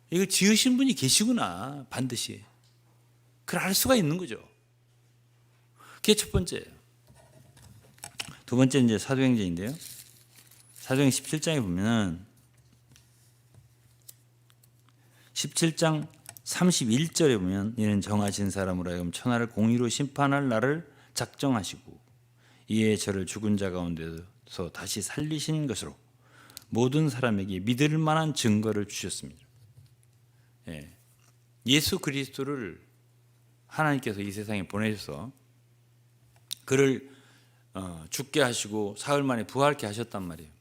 이걸 지으신 분이 계시구나 반드시 그걸 알 수가 있는 거죠. 그게 첫 번째예요. 두 번째 이제 사도행전인데요. 사도행 17장에 보면 17장 31절에 보면 이는 정하신 사람으로 하여금 천하를 공의로 심판할 날을 작정하시고 이에 저를 죽은 자 가운데서 다시 살리신 것으로 모든 사람에게 믿을 만한 증거를 주셨습니다. 예수 그리스도를 하나님께서 이 세상에 보내셔서 그를 죽게 하시고 사흘 만에 부활케 하셨단 말이에요.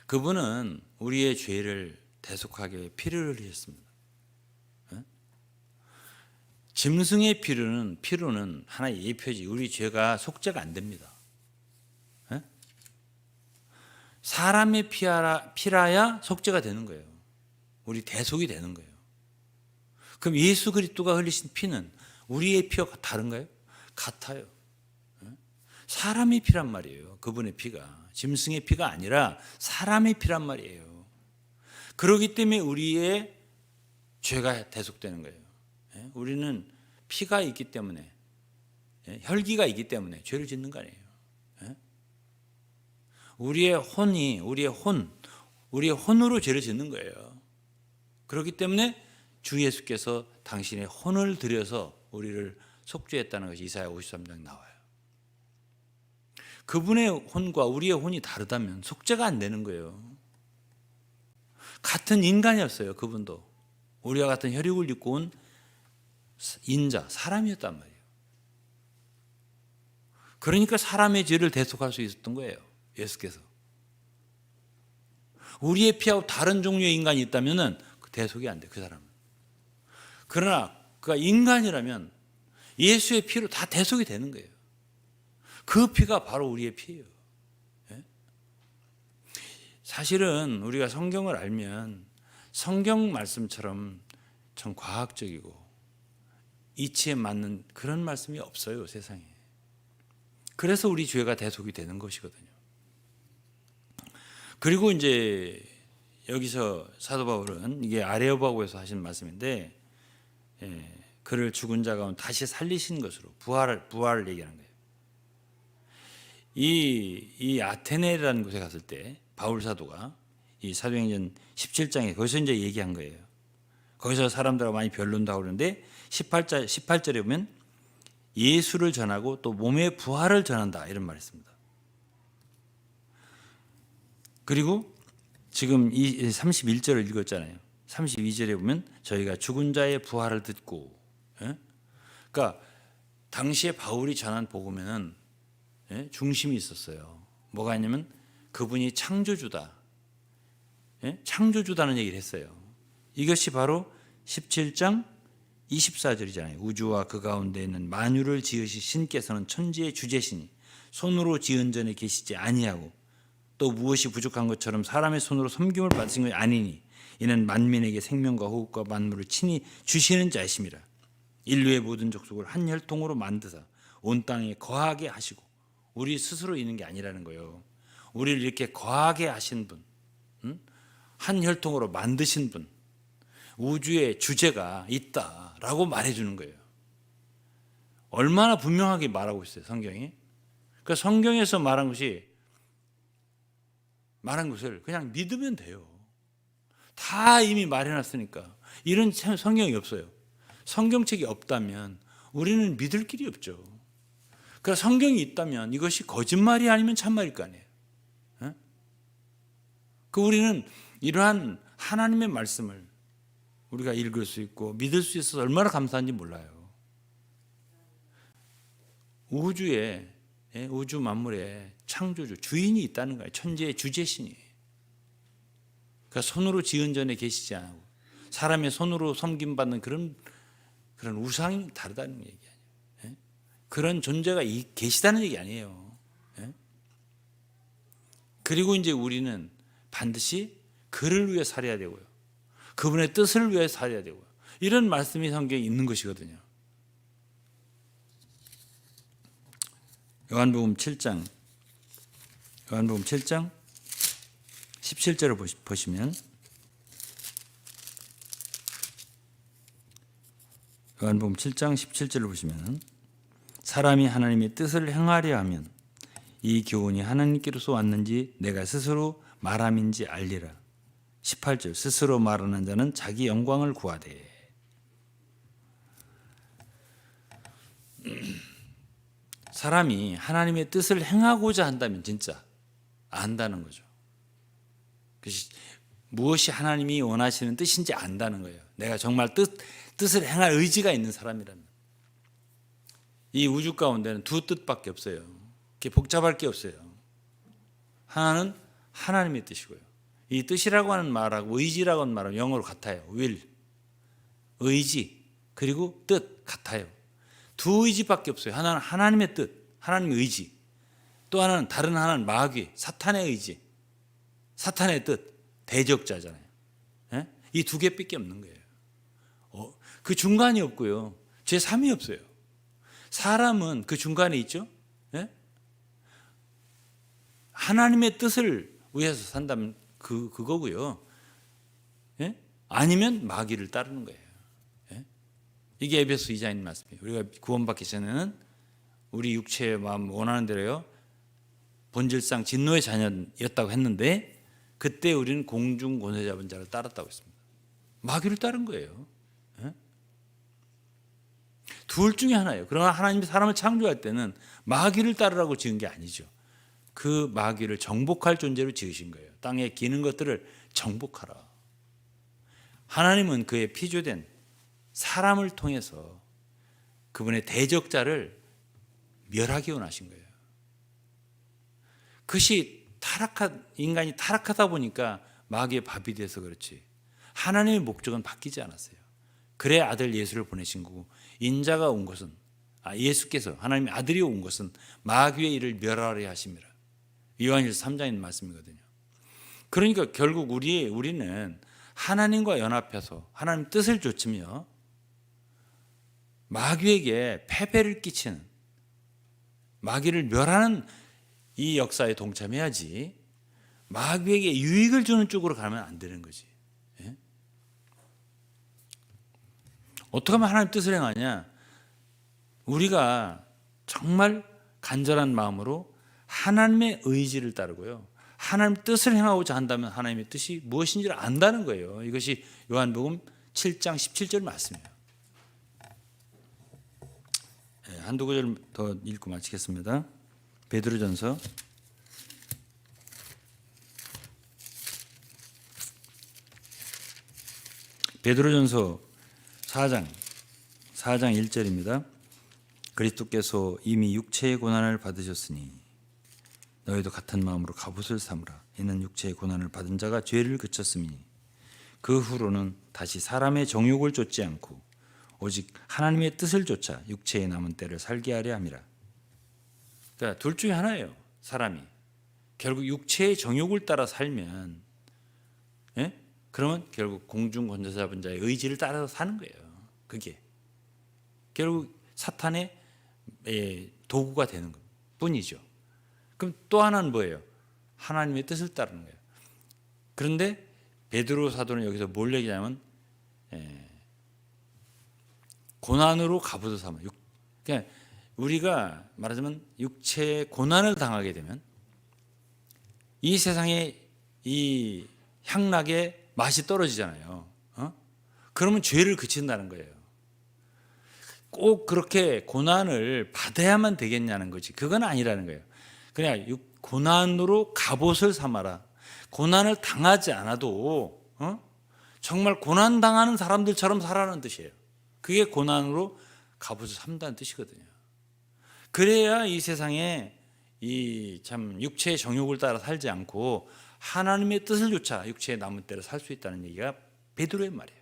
그분은 우리의 죄를 대속하게 피를 흘리셨습니다. 짐승의 피로는 하나의 예표지 우리 죄가 속죄가 안 됩니다. 사람의 피라야 속죄가 되는 거예요. 우리 대속이 되는 거예요. 그럼 예수 그리스도가 흘리신 피는 우리의 피와 다른가요? 같아요. 사람의 피란 말이에요. 그분의 피가 짐승의 피가 아니라 사람의 피란 말이에요. 그렇기 때문에 우리의 죄가 대속되는 거예요. 우리는 피가 있기 때문에, 혈기가 있기 때문에 죄를 짓는 거 아니에요. 우리의 혼으로 죄를 짓는 거예요. 그렇기 때문에 주 예수께서 당신의 혼을 들여서 우리를 속죄했다는 것이 이사야 53장 나와요. 그분의 혼과 우리의 혼이 다르다면 속죄가 안 되는 거예요. 같은 인간이었어요. 그분도 우리와 같은 혈육을 입고 온 인자, 사람이었단 말이에요. 그러니까 사람의 죄를 대속할 수 있었던 거예요. 예수께서. 우리의 피하고 다른 종류의 인간이 있다면 대속이 안 돼, 그 사람은. 그러나 그가 인간이라면 예수의 피로 다 대속이 되는 거예요. 그 피가 바로 우리의 피예요. 사실은 우리가 성경을 알면 성경 말씀처럼 참 과학적이고 이치에 맞는 그런 말씀이 없어요, 세상에. 그래서 우리 죄가 대속이 되는 것이거든요. 그리고 이제 여기서 사도 바울은 이게 아레오바고에서 하신 말씀인데, 그를 죽은 자 가운데 다시 살리신 것으로 부활을 얘기하는 거예요. 이 아테네라는 곳에 갔을 때 바울 사도가 이 사도행전 17장에 거기서 이제 얘기한 거예요. 거기서 사람들하고 많이 변론도 하고 그러는데 18절에 보면 예수를 전하고 또 몸의 부활을 전한다 이런 말이 있습니다. 그리고 지금 이 31절을 읽었잖아요. 32절에 보면 저희가 죽은 자의 부활을 듣고, 그러니까 당시에 바울이 전한 복음에는 중심이 있었어요. 뭐가 있냐면 그분이 창조주다. 창조주다는 얘기를 했어요. 이것이 바로 17장 24절이잖아요. 우주와 그 가운데 있는 만유를 지으신 신께서는 천지의 주제시니 손으로 지은 전에 계시지 아니하고 또 무엇이 부족한 것처럼 사람의 손으로 섬김을 받으신 것이 아니니 이는 만민에게 생명과 호흡과 만물을 친히 주시는 자이심이라. 인류의 모든 족속을 한 혈통으로 만드사 온 땅에 거하게 하시고, 우리 스스로 있는 게 아니라는 거예요. 우리를 이렇게 거하게 하신 분, 한 혈통으로 만드신 분, 우주의 주제가 있다라고 말해주는 거예요. 얼마나 분명하게 말하고 있어요, 성경이. 그러니까 성경에서 말한 것을 그냥 믿으면 돼요. 다 이미 말해놨으니까. 이런 성경이 없어요. 성경책이 없다면 우리는 믿을 길이 없죠. 그러니까 성경이 있다면 이것이 거짓말이 아니면 참말일 거 아니에요. 우리는 이러한 하나님의 말씀을 우리가 읽을 수 있고 믿을 수 있어서 얼마나 감사한지 몰라요. 우주 만물에 창조주, 주인이 있다는 거예요. 천지의 주제신이. 그러니까 손으로 지은 전에 계시지 않고 사람의 손으로 섬김받는 그런 우상이 다르다는 얘기 아니에요. 그런 존재가 계시다는 얘기 아니에요. 그리고 이제 우리는 반드시 그를 위해 살아야 되고요. 그분의 뜻을 위해 살아야 되고요. 이런 말씀이 성경에 있는 것이거든요. 요한복음 7장 17절을 보시면, 요한복음 7장 17절을 보시면 사람이 하나님의 뜻을 행하려 하면 이 교훈이 하나님께로서 왔는지 내가 스스로 말함인지 알리라. 18절 스스로 말하는 자는 자기 영광을 구하되. 사람이 하나님의 뜻을 행하고자 한다면 진짜 안다는 거죠. 무엇이 하나님이 원하시는 뜻인지 안다는 거예요. 내가 정말 뜻을 행할 의지가 있는 사람이라면. 이 우주 가운데는 두 뜻밖에 없어요. 그렇게 복잡할 게 없어요. 하나는 하나님의 뜻이고요. 이 뜻이라고 하는 말하고 의지라고 하는 말은 영어로 같아요. will, 의지, 그리고 뜻 같아요. 두 의지밖에 없어요. 하나는 하나님의 뜻, 하나님의 의지. 또 하나는 다른 하나는 마귀, 사탄의 의지. 사탄의 뜻, 대적자잖아요. 예? 이 두 개밖에 없는 거예요. 그 중간이 없고요. 제3이 없어요. 사람은 그 중간에 있죠. 예? 하나님의 뜻을 위해서 산다면 그거고요. 예? 아니면 마귀를 따르는 거예요. 예? 이게 에베소 2장인 말씀이에요. 우리가 구원받기 전에는 우리 육체의 마음 원하는 대로요. 본질상 진노의 자녀였다고 했는데 그때 우리는 공중 권세 잡은 자를 따랐다고 했습니다. 마귀를 따른 거예요. 예? 둘 중에 하나예요. 그러나 하나님이 사람을 창조할 때는 마귀를 따르라고 지은 게 아니죠. 그 마귀를 정복할 존재로 지으신 거예요. 땅에 기는 것들을 정복하라. 하나님은 그의 피조된 사람을 통해서 그분의 대적자를 멸하기 원하신 거예요. 그것이 인간이 타락하다 보니까 마귀의 밥이 돼서 그렇지 하나님의 목적은 바뀌지 않았어요. 그래 아들 예수를 보내신 거고 인자가 온 것은 예수께서 하나님의 아들이 온 것은 마귀의 일을 멸하려 하심이라. 요한일서 3장인 말씀이거든요. 그러니까 결국 우리는 하나님과 연합해서 하나님 뜻을 좇으며 마귀에게 패배를 끼치는 마귀를 멸하는 이 역사에 동참해야지 마귀에게 유익을 주는 쪽으로 가면 안 되는 거지. 예? 어떻게 하면 하나님 뜻을 행하냐? 우리가 정말 간절한 마음으로 하나님의 의지를 따르고요. 하나님 뜻을 행하고자 한다면 하나님의 뜻이 무엇인지를 안다는 거예요. 이것이 요한복음 7장 17절 말씀이에요. 네, 한두 구절 더 읽고 마치겠습니다. 베드로전서 4장 1절입니다. 그리스도께서 이미 육체의 고난을 받으셨으니 너희도 같은 마음으로 갑옷을 삼으라. 이는 육체의 고난을 받은 자가 죄를 그쳤음이니 그 후로는 다시 사람의 정욕을 좇지 않고 오직 하나님의 뜻을 좇아 육체의 남은 때를 살게 하려 함이라. 그러니까 둘 중에 하나예요. 사람이 결국 육체의 정욕을 따라 살면, 예? 그러면 결국 공중 권세 잡은 자의 의지를 따라서 사는 거예요. 그게 결국 사탄의 도구가 되는 것 뿐이죠. 그럼 또 하나는 뭐예요? 하나님의 뜻을 따르는 거예요. 그런데 베드로 사도는 여기서 뭘 얘기하냐면 고난으로 갑옷을 삼아. 그러니까 우리가 말하자면 육체의 고난을 당하게 되면 이 세상의 이 향락의 맛이 떨어지잖아요. 그러면 죄를 그친다는 거예요. 꼭 그렇게 고난을 받아야만 되겠냐는 거지. 그건 아니라는 거예요. 그냥 고난으로 갑옷을 삼아라. 고난을 당하지 않아도 정말 고난 당하는 사람들처럼 살아라는 뜻이에요. 그게 고난으로 갑옷을 삼다는 뜻이거든요. 그래야 이 세상에 이 참 육체의 정욕을 따라 살지 않고 하나님의 뜻을 좇아 육체의 남은 때를 살 수 있다는 얘기가 베드로의 말이에요.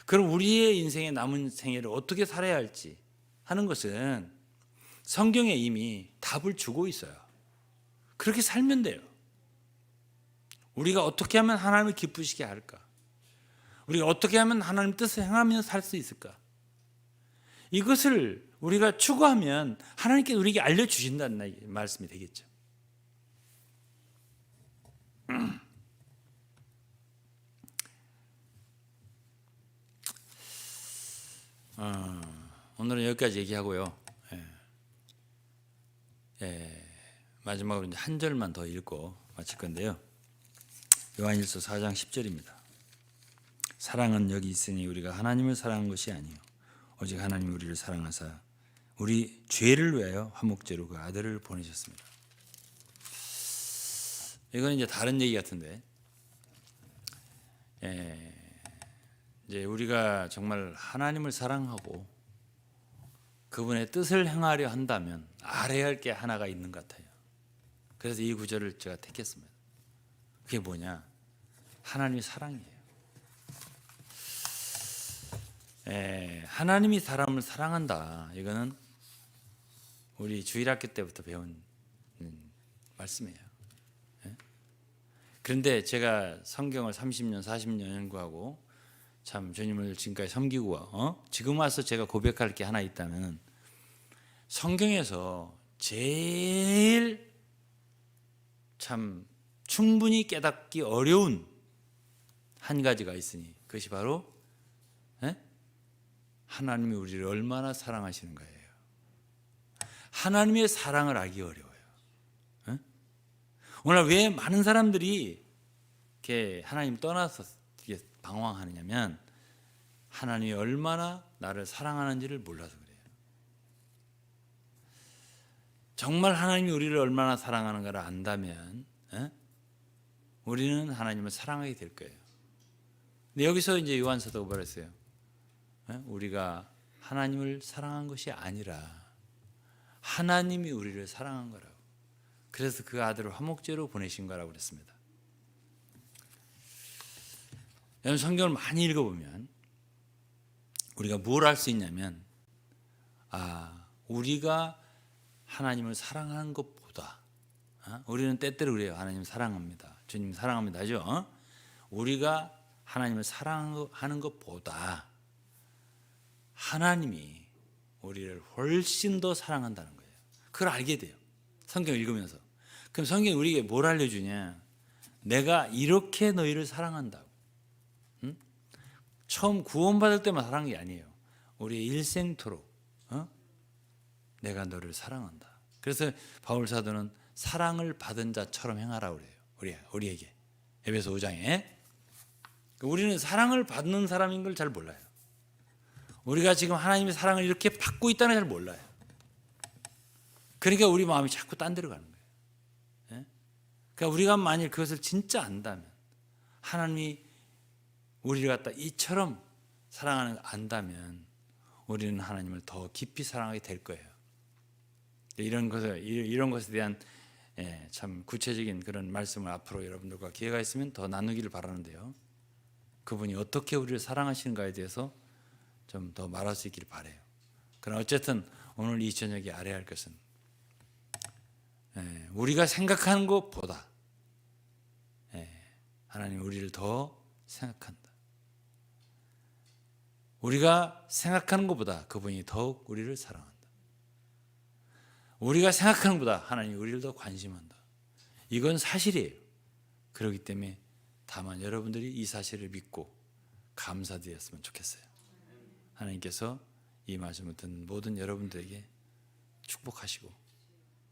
그럼 우리의 인생의 남은 생애를 어떻게 살아야 할지 하는 것은 성경에 이미 답을 주고 있어요. 그렇게 살면 돼요. 우리가 어떻게 하면 하나님을 기쁘시게 할까? 우리가 어떻게 하면 하나님 뜻을 행하며 살 수 있을까? 이것을 우리가 추구하면 하나님께서 우리에게 알려주신다는 말씀이 되겠죠. 오늘은 여기까지 얘기하고요. 마지막으로 이제 한 절만 더 읽고 마칠 건데요. 요한일서 4장 10절입니다. 사랑은 여기 있으니 우리가 하나님을 사랑한 것이 아니요 오직 하나님이 우리를 사랑하사 우리 죄를 위하여 화목제로 그 아들을 보내셨습니다. 이건 이제 다른 얘기 같은데, 이제 우리가 정말 하나님을 사랑하고 그분의 뜻을 행하려 한다면 알아야 할 게 하나가 있는 것 같아요. 그래서 이 구절을 제가 택했습니다. 그게 뭐냐? 하나님이 사랑이에요. 하나님이 사람을 사랑한다. 이거는 우리 주일학교 때부터 배운 말씀이에요. 그런데 제가 성경을 30년 40년 연구하고 참 주님을 지금까지 섬기고 지금 와서 제가 고백할 게 하나 있다면 성경에서 제일 참 충분히 깨닫기 어려운 한 가지가 있으니 그것이 바로 하나님이 우리를 얼마나 사랑하시는 거예요. 하나님의 사랑을 알기 어려워요. 오늘 왜 많은 사람들이 이렇게 하나님 떠나서 방황하느냐면 하나님이 얼마나 나를 사랑하는지를 몰라서 그래요. 정말 하나님이 우리를 얼마나 사랑하는가를 안다면 우리는 하나님을 사랑하게 될 거예요. 근데 여기서 이제 요한 사도가 말했어요. 우리가 하나님을 사랑한 것이 아니라 하나님이 우리를 사랑한 거라고. 그래서 그 아들을 화목제로 보내신 거라고 그랬습니다. 여러분 성경을 많이 읽어보면 우리가 뭘 할 수 있냐면 우리가 하나님을 사랑하는 것보다 우리는 때때로 그래요. 하나님 사랑합니다. 주님 사랑합니다 하죠. 우리가 하나님을 사랑하는 것보다 하나님이 우리를 훨씬 더 사랑한다는 거예요. 그걸 알게 돼요. 성경 읽으면서. 그럼 성경이 우리에게 뭘 알려주냐? 내가 이렇게 너희를 사랑한다고. 처음 구원받을 때만 사랑한 게 아니에요. 우리의 일생토록 내가 너를 사랑한다. 그래서 바울 사도는 사랑을 받은 자처럼 행하라고 그래요. 우리에게. 에베소 5장에. 우리는 사랑을 받는 사람인 걸 잘 몰라요. 우리가 지금 하나님의 사랑을 이렇게 받고 있다는 걸 잘 몰라요. 그러니까 우리 마음이 자꾸 딴 데로 가는 거예요. 그러니까 우리가 만일 그것을 진짜 안다면 하나님이 우리를 갖다 이처럼 사랑하는 걸 안다면 우리는 하나님을 더 깊이 사랑하게 될 거예요. 이런 것에 대한 참 구체적인 그런 말씀을 앞으로 여러분들과 기회가 있으면 더 나누기를 바라는데요. 그분이 어떻게 우리를 사랑하시는가에 대해서 좀 더 말할 수 있기를 바라요. 그러나 어쨌든 오늘 이 저녁에 알아야 할 것은 우리가 생각하는 것보다 하나님 우리를 더 생각한다. 우리가 생각하는 것보다 그분이 더욱 우리를 사랑한다. 우리가 생각하는 것보다 하나님이 우리를 더 관심한다. 이건 사실이에요. 그렇기 때문에 다만 여러분들이 이 사실을 믿고 감사드렸으면 좋겠어요. 하나님께서 이 말씀을 듣는 모든 여러분들에게 축복하시고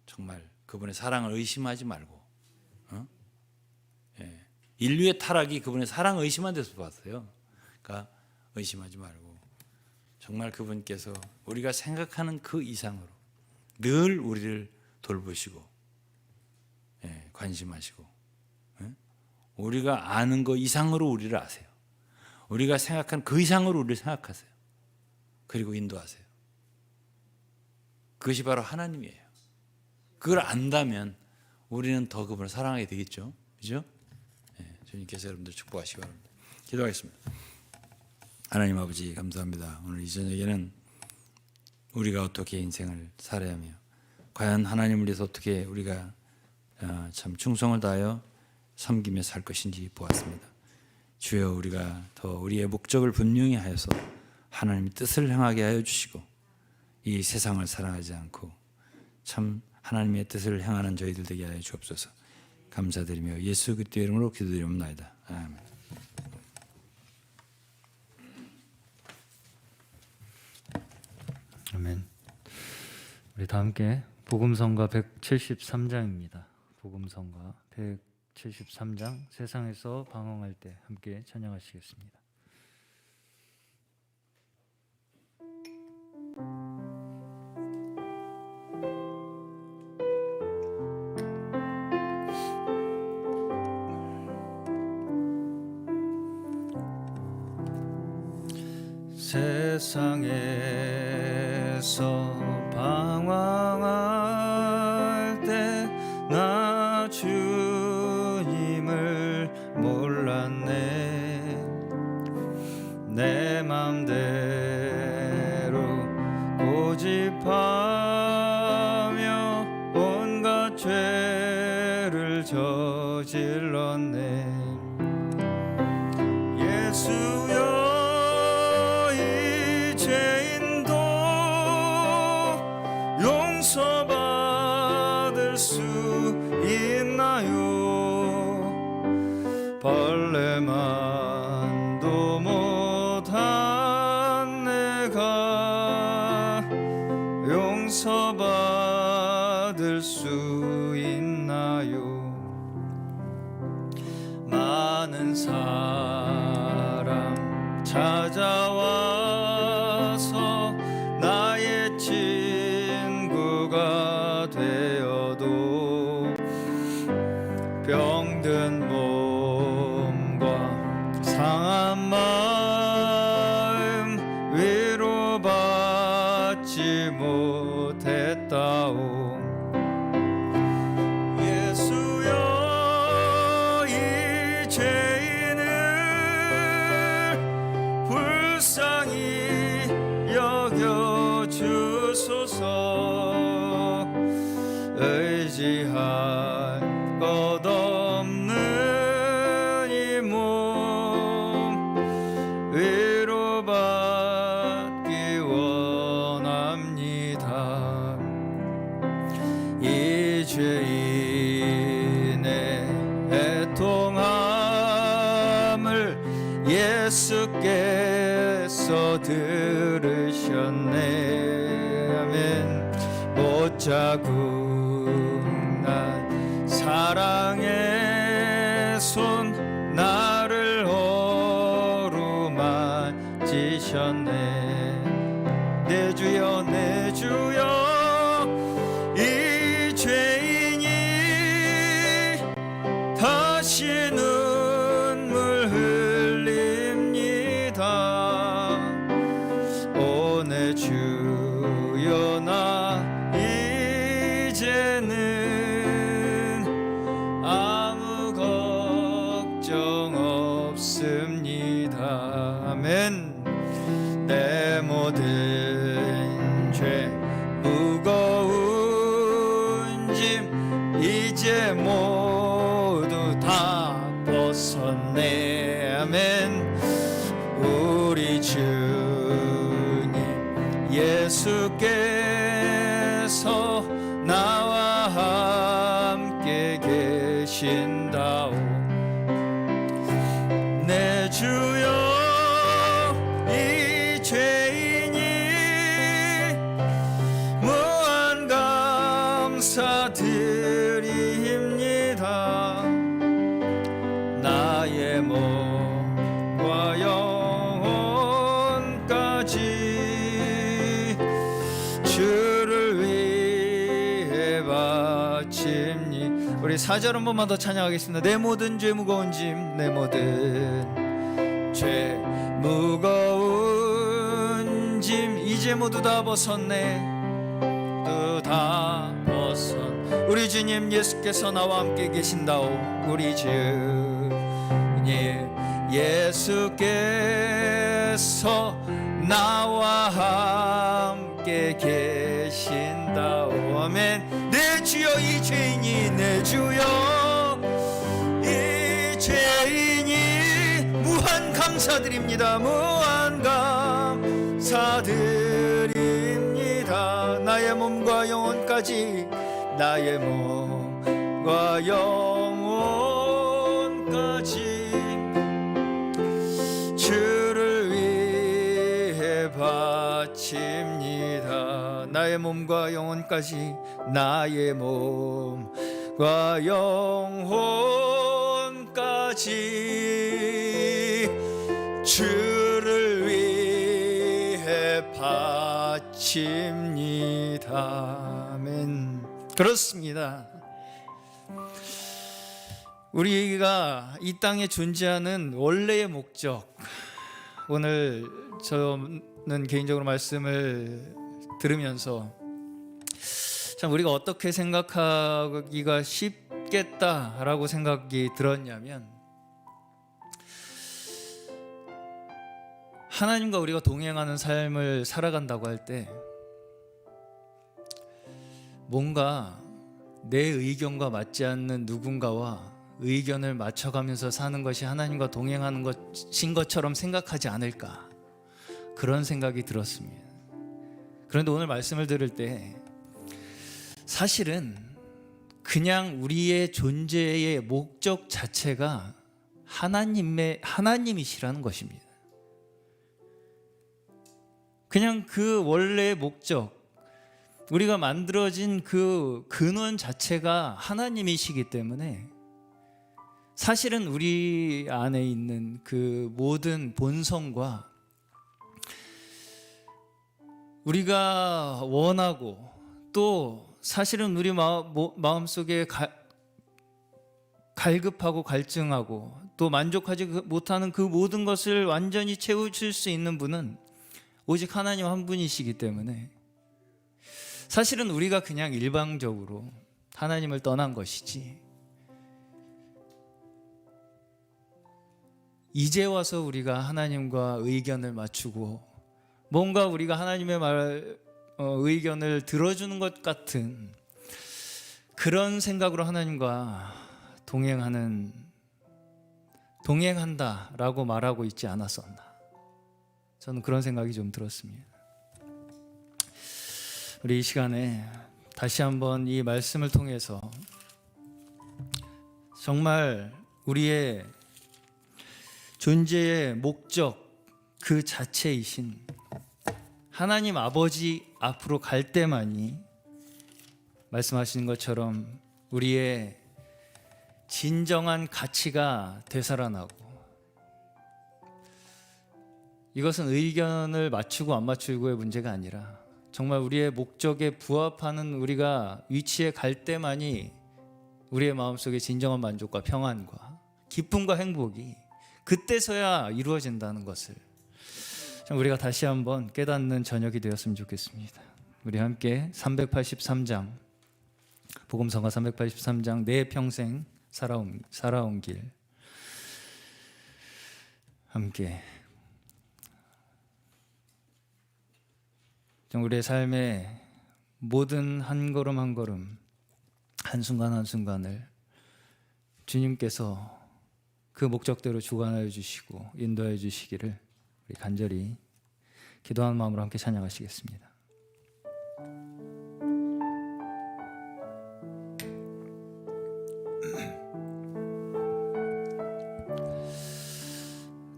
정말 그분의 사랑을 의심하지 말고 인류의 타락이 그분의 사랑을 의심한 데서 봤어요. 그러니까 의심하지 말고 정말 그분께서 우리가 생각하는 그 이상으로 늘 우리를 돌보시고 관심하시고 우리가 아는 것 이상으로 우리를 아세요. 우리가 생각하는 그 이상으로 우리를 생각하세요. 그리고 인도하세요. 그것이 바로 하나님이에요. 그걸 안다면 우리는 더 그분을 사랑하게 되겠죠. 그죠? 주님께서 여러분들 축복하시기 바랍니다. 기도하겠습니다. 하나님 아버지 감사합니다. 오늘 이 저녁에는 우리가 어떻게 인생을 살아야 하며 과연 하나님을 위해서 어떻게 우리가 참 충성을 다하여 섬기며 살 것인지 보았습니다. 주여 우리가 더 우리의 목적을 분명히 하여서 하나님의 뜻을 행하게 하여 주시고 이 세상을 사랑하지 않고 참 하나님의 뜻을 행하는 저희들 되게 하여 주옵소서. 감사드리며 예수 그리스도의 이름으로 기도드리옵나이다. 아멘. 아멘. 우리 다 함께 복음성가 173장입니다. 복음성가 173장 세상에서 방황할 때 함께 찬양하시겠습니다. 세상에서 방황할 때 나 주님을 몰랐네. 내 맘대로 고집하며 온갖 죄를 죄를 저질렀네. 예수여 이 죄인도 용서받을 수 있나요? 벌레만도 못한 내가 용서받을 수 있나요? 많은 사람 찾아와서 나의 친구가 되어도 병든 몸과 상한 마음 위로받지 못했다오. 예수여 이 죄인을 불쌍히 여겨주소서. 의지할 것 없는 이 몸 위로받기 원합니다. 이 죄인의 애통함을 예수께서 들으셨네. 아멘. 못자국 난 사랑의 손 나를 어루만지셨네. 내 주여 내 주여 이 죄인이 다시 눈물 흘립니다. 오 내 주여 나 이제는 아무 걱정 없습니다. 아멘. 내 모든 죄 무거운 짐 이제 모두 다 벗었네. 아멘. 우리 주님 예수께서 나와 함께 계신다오. 내 주여 이 죄인이 무한 감사드립니다. 나의 몸과 영혼까지 주를 위해 바칩니다. 우리 4절 한 번만 더 찬양하겠습니다. 내 모든 죄 무거운 짐 내 모든 죄 무거운 짐 이제 모두 다 벗었네. 모두 다 벗었. 우리 주님 예수께서 나와 함께 계신다오. 우리 주님 예수께서 나와 함께 계신다오. 아멘. 내 주여 이 죄인이 내 주여 이 죄인이 무한 감사드립니다. 무한 감사드립니다. 나의 몸과 영혼까지 나의 몸과 영혼까지 주를 위해 바칩니다. 나의 몸과 영혼까지 나의 몸과 영혼까지 주를 위해 바칩니다. 아멘. 그렇습니다. 우리가 이 땅에 존재하는 원래의 목적, 오늘 저는 개인적으로 말씀을 들으면서 참 우리가 어떻게 생각하기가 쉽겠다라고 생각이 들었냐면, 하나님과 우리가 동행하는 삶을 살아간다고 할 때 뭔가 내 의견과 맞지 않는 누군가와 의견을 맞춰가면서 사는 것이 하나님과 동행하는 것인 것처럼 생각하지 않을까, 그런 생각이 들었습니다. 그런데 오늘 말씀을 들을 때 사실은 그냥 우리의 존재의 목적 자체가 하나님이시라는 것입니다. 그냥 그 원래의 목적, 우리가 만들어진 그 근원 자체가 하나님이시기 때문에 사실은 우리 안에 있는 그 모든 본성과 우리가 원하고 또 사실은 우리 마음속에 갈급하고 갈증하고 또 만족하지 못하는 그 모든 것을 완전히 채우실 수 있는 분은 오직 하나님 한 분이시기 때문에 사실은 우리가 그냥 일방적으로 하나님을 떠난 것이지, 이제 와서 우리가 하나님과 의견을 맞추고 뭔가 우리가 하나님의 의견을 들어주는 것 같은 그런 생각으로 하나님과 동행한다라고 말하고 있지 않았었나, 저는 그런 생각이 좀 들었습니다. 우리 이 시간에 다시 한번 이 말씀을 통해서 정말 우리의 존재의 목적 그 자체이신 하나님 아버지 앞으로 갈 때만이 말씀하시는 것처럼 우리의 진정한 가치가 되살아나고, 이것은 의견을 맞추고 안 맞추고의 문제가 아니라 정말 우리의 목적에 부합하는 우리가 위치에 갈 때만이 우리의 마음속에 진정한 만족과 평안과 기쁨과 행복이 그때서야 이루어진다는 것을 우리가 다시 한번 깨닫는 저녁이 되었으면 좋겠습니다. 우리 함께 383장, 복음성가 383장 내 평생 살아온 길 함께 우리의 삶의 모든 한 걸음 한 걸음, 한순간 한순간을 주님께서 그 목적대로 주관하여 주시고 인도하여 주시기를 우리 간절히 기도하는 마음으로 함께 찬양하시겠습니다.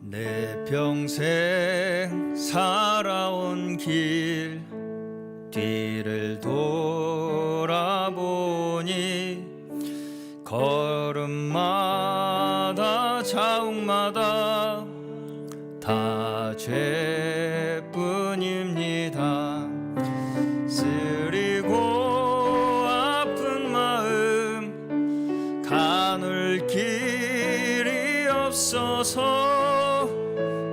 내 평생 살아온 길 뒤를 돌아보니 걸음마다 자욱마다 다 죄뿐입니다. 쓰리고 아픈 마음 가눌 길이 없어서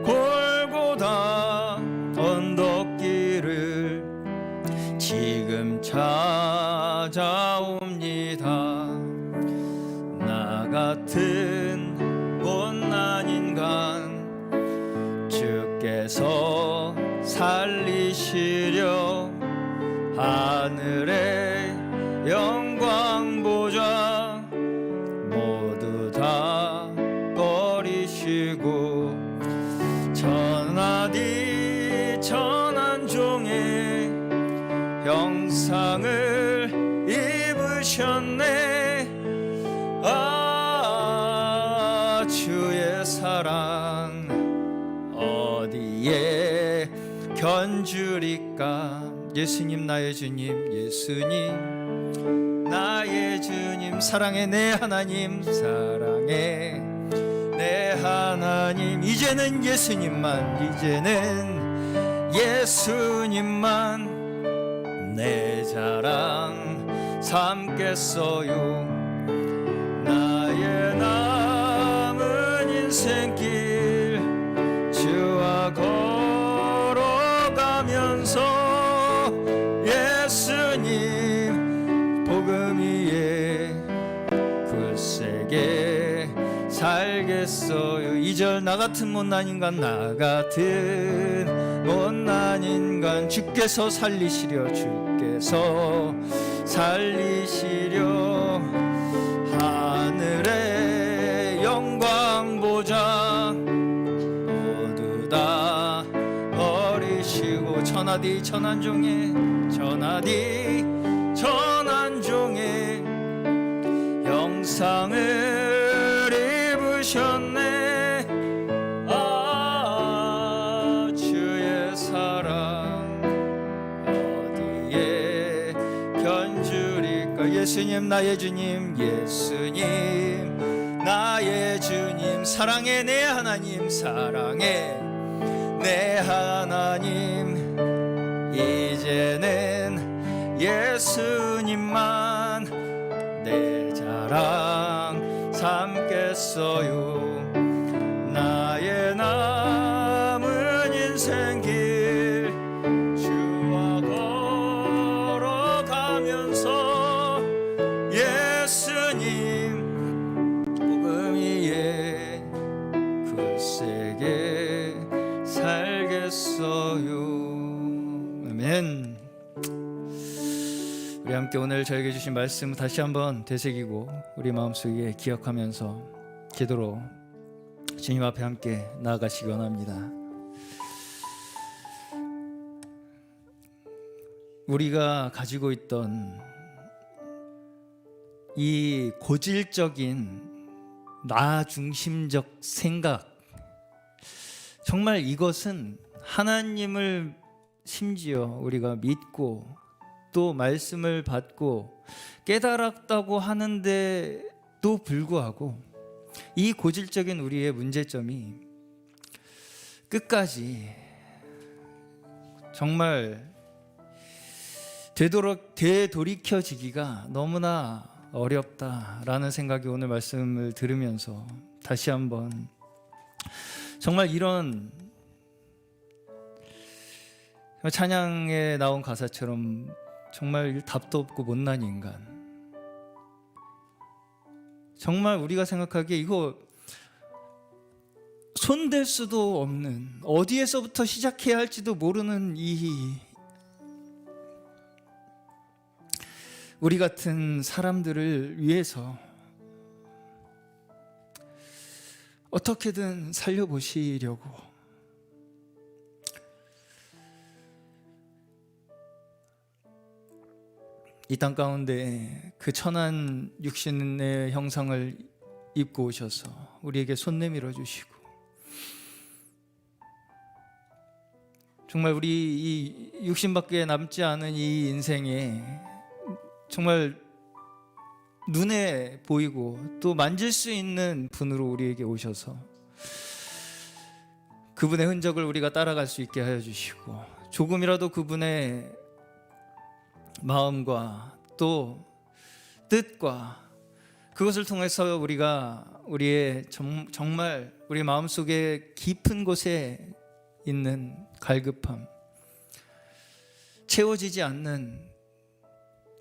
골고다 언덕길을 지금 찾아옵니다. 나 같은 못난 인간 주께서 살리시려 하늘의 영광 보좌 모두 다 버리시고 천하디 천한 종의 형상을 입으셨네. 아, 주의 사랑 어디에 견주리까. 예수님 나의 주님, 예수님 나의 주님, 사랑의 내 하나님, 사랑의 내 하나님. 이제는 예수님만, 이제는 예수님만 내 자랑 삼겠어요. 나의 남은 인생길 주와 걸어가면서 예수님 복음 위에 굳세게 살겠어요. 2절 나 같은 못난 인간, 나 같은 못난 인간 주께서 살리시려, 주께서 살리시려 하늘의 영광 보좌 모두 다 버리시고 천하디 천한종의 영상을 입으셨네. 주의 사랑 어디에 견주리까. 예수님 나의 주님, 예수님 나의 주님, 사랑의 내 하나님, 사랑의 내 하나님, 이제는 예수님만 내 자랑 삼겠어요. 나의 남은 인생길 주와 걸어가면서 예수님 복음 위에 굳세게 살겠어요. 아멘. 우리 함께 오늘 저에게 주신 말씀 다시 한번 되새기고 우리 마음속에 기억하면서 기도로 주님 앞에 함께 나아가시기 원합니다. 우리가 가지고 있던 이 고질적인 나 중심적 생각, 정말 이것은 하나님을 심지어 우리가 믿고 또 말씀을 받고 깨달았다고 하는데도 불구하고 이 고질적인 우리의 문제점이 끝까지 정말 되돌이켜지기가 너무나 어렵다라는 생각이 오늘 말씀을 들으면서 다시 한번 정말 이런 찬양에 나온 가사처럼 정말 답도 없고 못난 인간, 정말 우리가 생각하기에 이거 손댈 수도 없는, 어디에서부터 시작해야 할지도 모르는 이 우리 같은 사람들을 위해서 어떻게든 살려보시려고 이 땅 가운데 그 천한 육신의 형상을 입고 오셔서 우리에게 손 내밀어 주시고, 정말 우리 이 육신밖에 남지 않은 이 인생에 정말 눈에 보이고 또 만질 수 있는 분으로 우리에게 오셔서 그분의 흔적을 우리가 따라갈 수 있게 하여 주시고, 조금이라도 그분의 마음과 또 뜻과 그것을 통해서 우리가 우리의 정말 우리 마음속에 깊은 곳에 있는 갈급함, 채워지지 않는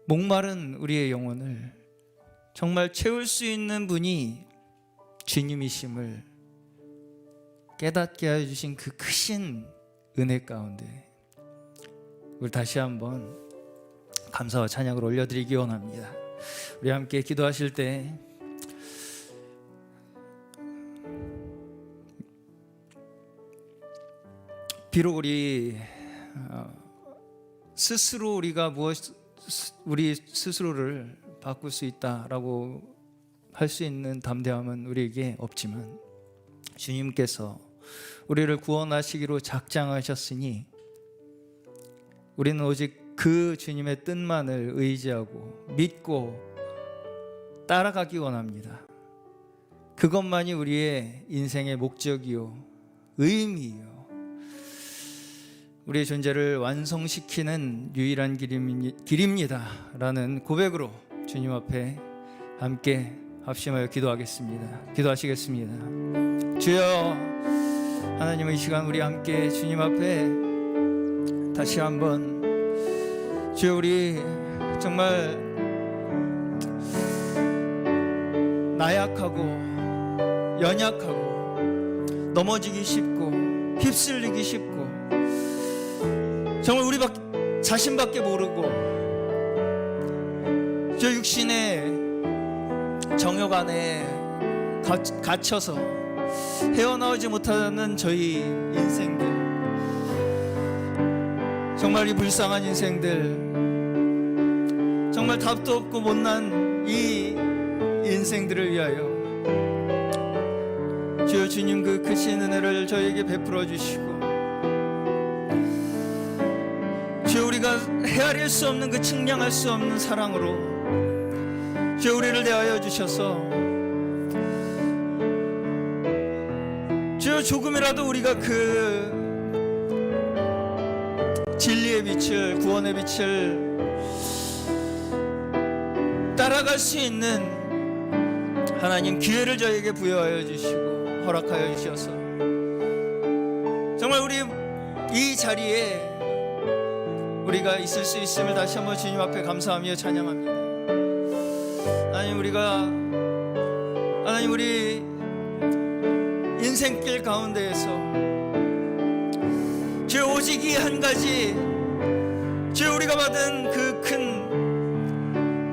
목마른 우리의 영혼을 정말 채울 수 있는 분이 주님이심을 깨닫게 하여 주신 그 크신 은혜 가운데 우리 다시 한번 감사와 찬양을 올려드리기 원합니다. 우리 함께 기도하실 때 비록 우리 스스로 우리가 우리 스스로를 바꿀 수 있다라고 할 수 있는 담대함은 우리에게 없지만 주님께서 우리를 구원하시기로 작정하셨으니 우리는 오직 그 주님의 뜻만을 의지하고 믿고 따라가기 원합니다. 그것만이 우리의 인생의 목적이요 의미요 우리의 존재를 완성시키는 유일한 길입니다 라는 고백으로 주님 앞에 함께 합심하여 기도하겠습니다. 기도하시겠습니다. 주여, 하나님의 이 시간 우리 함께 주님 앞에 다시 한번 주여, 우리 정말 나약하고 연약하고 넘어지기 쉽고 휩쓸리기 쉽고 정말 우리 자신밖에 모르고 저 육신의 정욕 안에 갇혀서 헤어나오지 못하는 저희 인생들, 정말 이 불쌍한 인생들, 정말 답도 없고 못난 이 인생들을 위하여 주여 주님 그 크신 은혜를 저에게 베풀어 주시고, 주여 우리가 헤아릴 수 없는 그 측량할 수 없는 사랑으로 주여 우리를 대하여 주셔서, 주여 조금이라도 우리가 그 진리의 빛을, 구원의 빛을 따라갈 수 있는 하나님 기회를 저에게 부여하여 주시고 허락하여 주셔서, 정말 우리 이 자리에 우리가 있을 수 있음을 다시 한번 주님 앞에 감사하며 찬양합니다. 하나님 우리 인생길 가운데에서 주여 오직 이 한 가지, 주여 우리가 받은 그 큰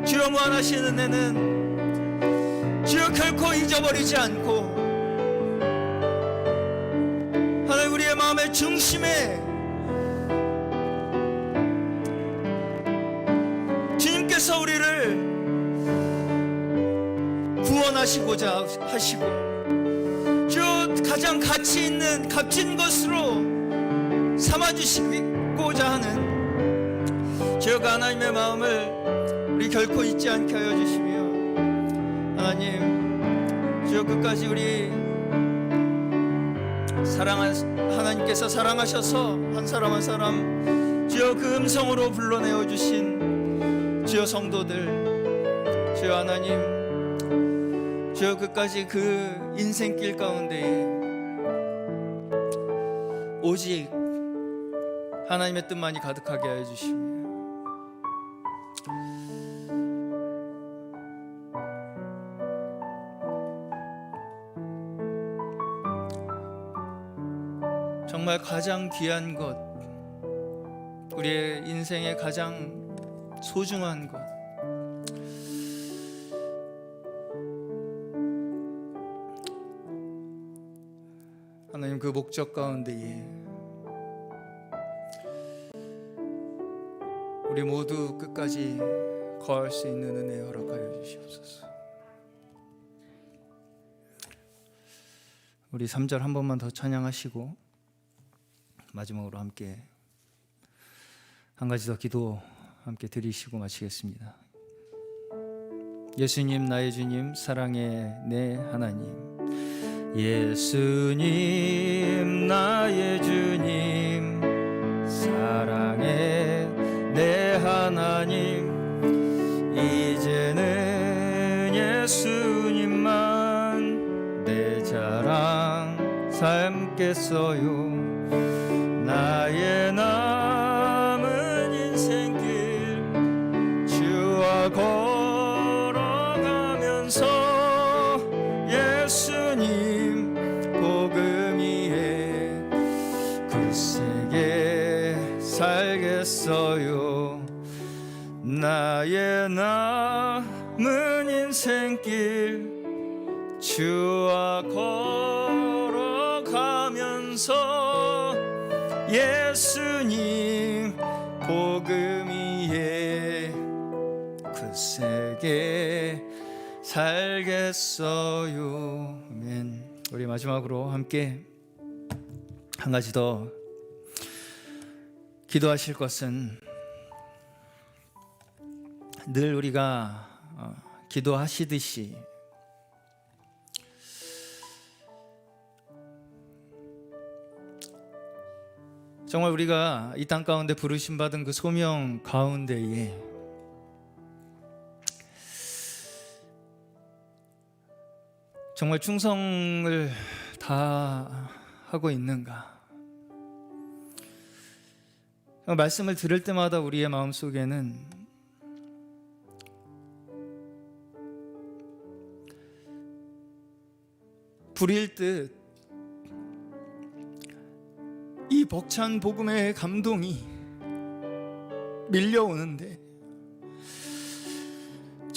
주여 무한하신 은혜는 주여 결코 잊어버리지 않고, 하나님 우리의 마음의 중심에 주님께서 우리를 구원하시고자 하시고, 주여 가장 가치 있는 값진 것으로 삼아주시고자 하는 주여 그 하나님의 마음을 우리 결코 잊지 않게 하여 주시며, 하나님 주여 끝까지 우리 하나님께서 사랑하셔서 한 사람 한 사람 주여 그 음성으로 불러내어 주신 주여 성도들, 주여 하나님 주여 끝까지 그 인생길 가운데에 오직 하나님의 뜻만이 가득하게 하여 주시며, 정말 가장 귀한 것, 우리의 인생의 가장 소중한 것, 하나님 그 목적 가운데에 우리 모두 끝까지 거할 수 있는 은혜 허락하여 주시옵소서. 우리 3절 한 번만 더 찬양하시고 마지막으로 함께 한 가지 더 기도 함께 드리시고 마치겠습니다. 예수님 나의 주님, 사랑의 내 하나님, 예수님 나의 주님, 사랑의 내 하나님, 이제는 예수님만 내 자랑 삼겠어요. 나의 남은 인생길 주와 걸어가면서 예수님 복음 위에 굳세게 살겠어요. 나의 남은 인생길 주와 걸어가면서 예수님 복음 위에 굳세게 살겠어요. 아멘. 우리 마지막으로 함께 한 가지 더 기도하실 것은, 늘 우리가 기도하시듯이 정말 우리가 이 땅 가운데 부르심 받은 그 소명 가운데에 정말 충성을 다 하고 있는가? 말씀을 들을 때마다 우리의 마음속에는 불일 듯 이 벅찬 복음의 감동이 밀려오는데,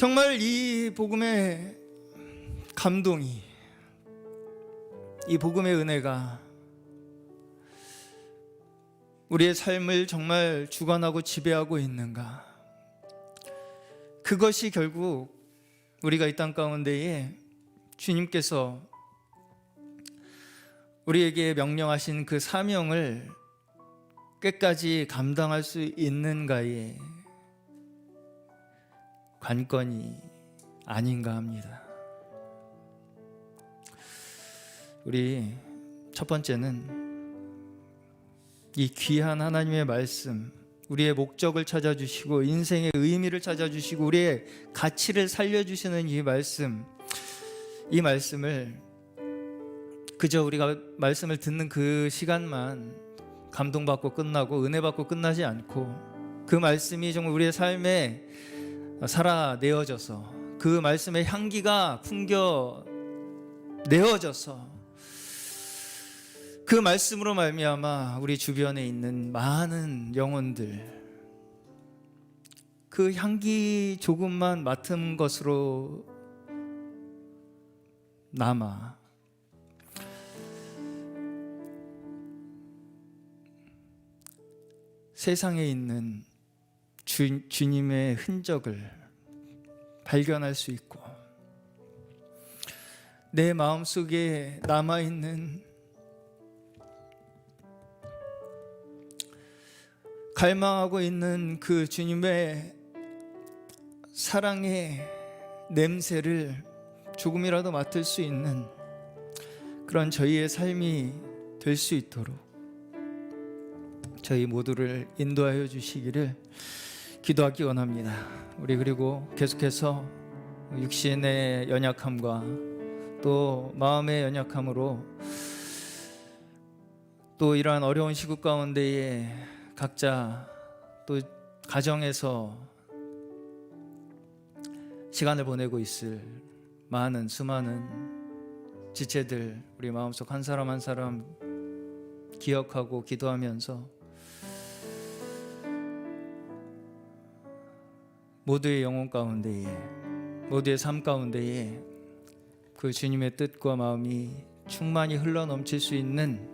정말 이 복음의 감동이, 이 복음의 은혜가 우리의 삶을 정말 주관하고 지배하고 있는가? 그것이 결국 우리가 이 땅 가운데에 주님께서 우리에게 명령하신 그 사명을 끝까지 감당할 수 있는가의 관건이 아닌가 합니다. 우리 첫 번째는 이 귀한 하나님의 말씀, 우리의 목적을 찾아주시고 인생의 의미를 찾아주시고 우리의 가치를 살려주시는 이 말씀을 그저 우리가 말씀을 듣는 그 시간만 감동받고 끝나고 은혜받고 끝나지 않고, 그 말씀이 정말 우리의 삶에 살아내어져서 그 말씀의 향기가 풍겨내어져서 그 말씀으로 말미암아 우리 주변에 있는 많은 영혼들, 그 향기 조금만 맡은 것으로 남아 세상에 있는 주님의 흔적을 발견할 수 있고, 내 마음속에 남아있는 갈망하고 있는 그 주님의 사랑의 냄새를 조금이라도 맡을 수 있는 그런 저희의 삶이 될 수 있도록 저희 모두를 인도하여 주시기를 기도하기 원합니다. 우리 그리고 계속해서 육신의 연약함과 또 마음의 연약함으로 또 이러한 어려운 시국 가운데에 각자 또 가정에서 시간을 보내고 있을 많은 수많은 지체들, 우리 마음속 한 사람 한 사람 기억하고 기도하면서 모두의 영혼 가운데에, 모두의 삶 가운데에 그 주님의 뜻과 마음이 충만히 흘러넘칠 수 있는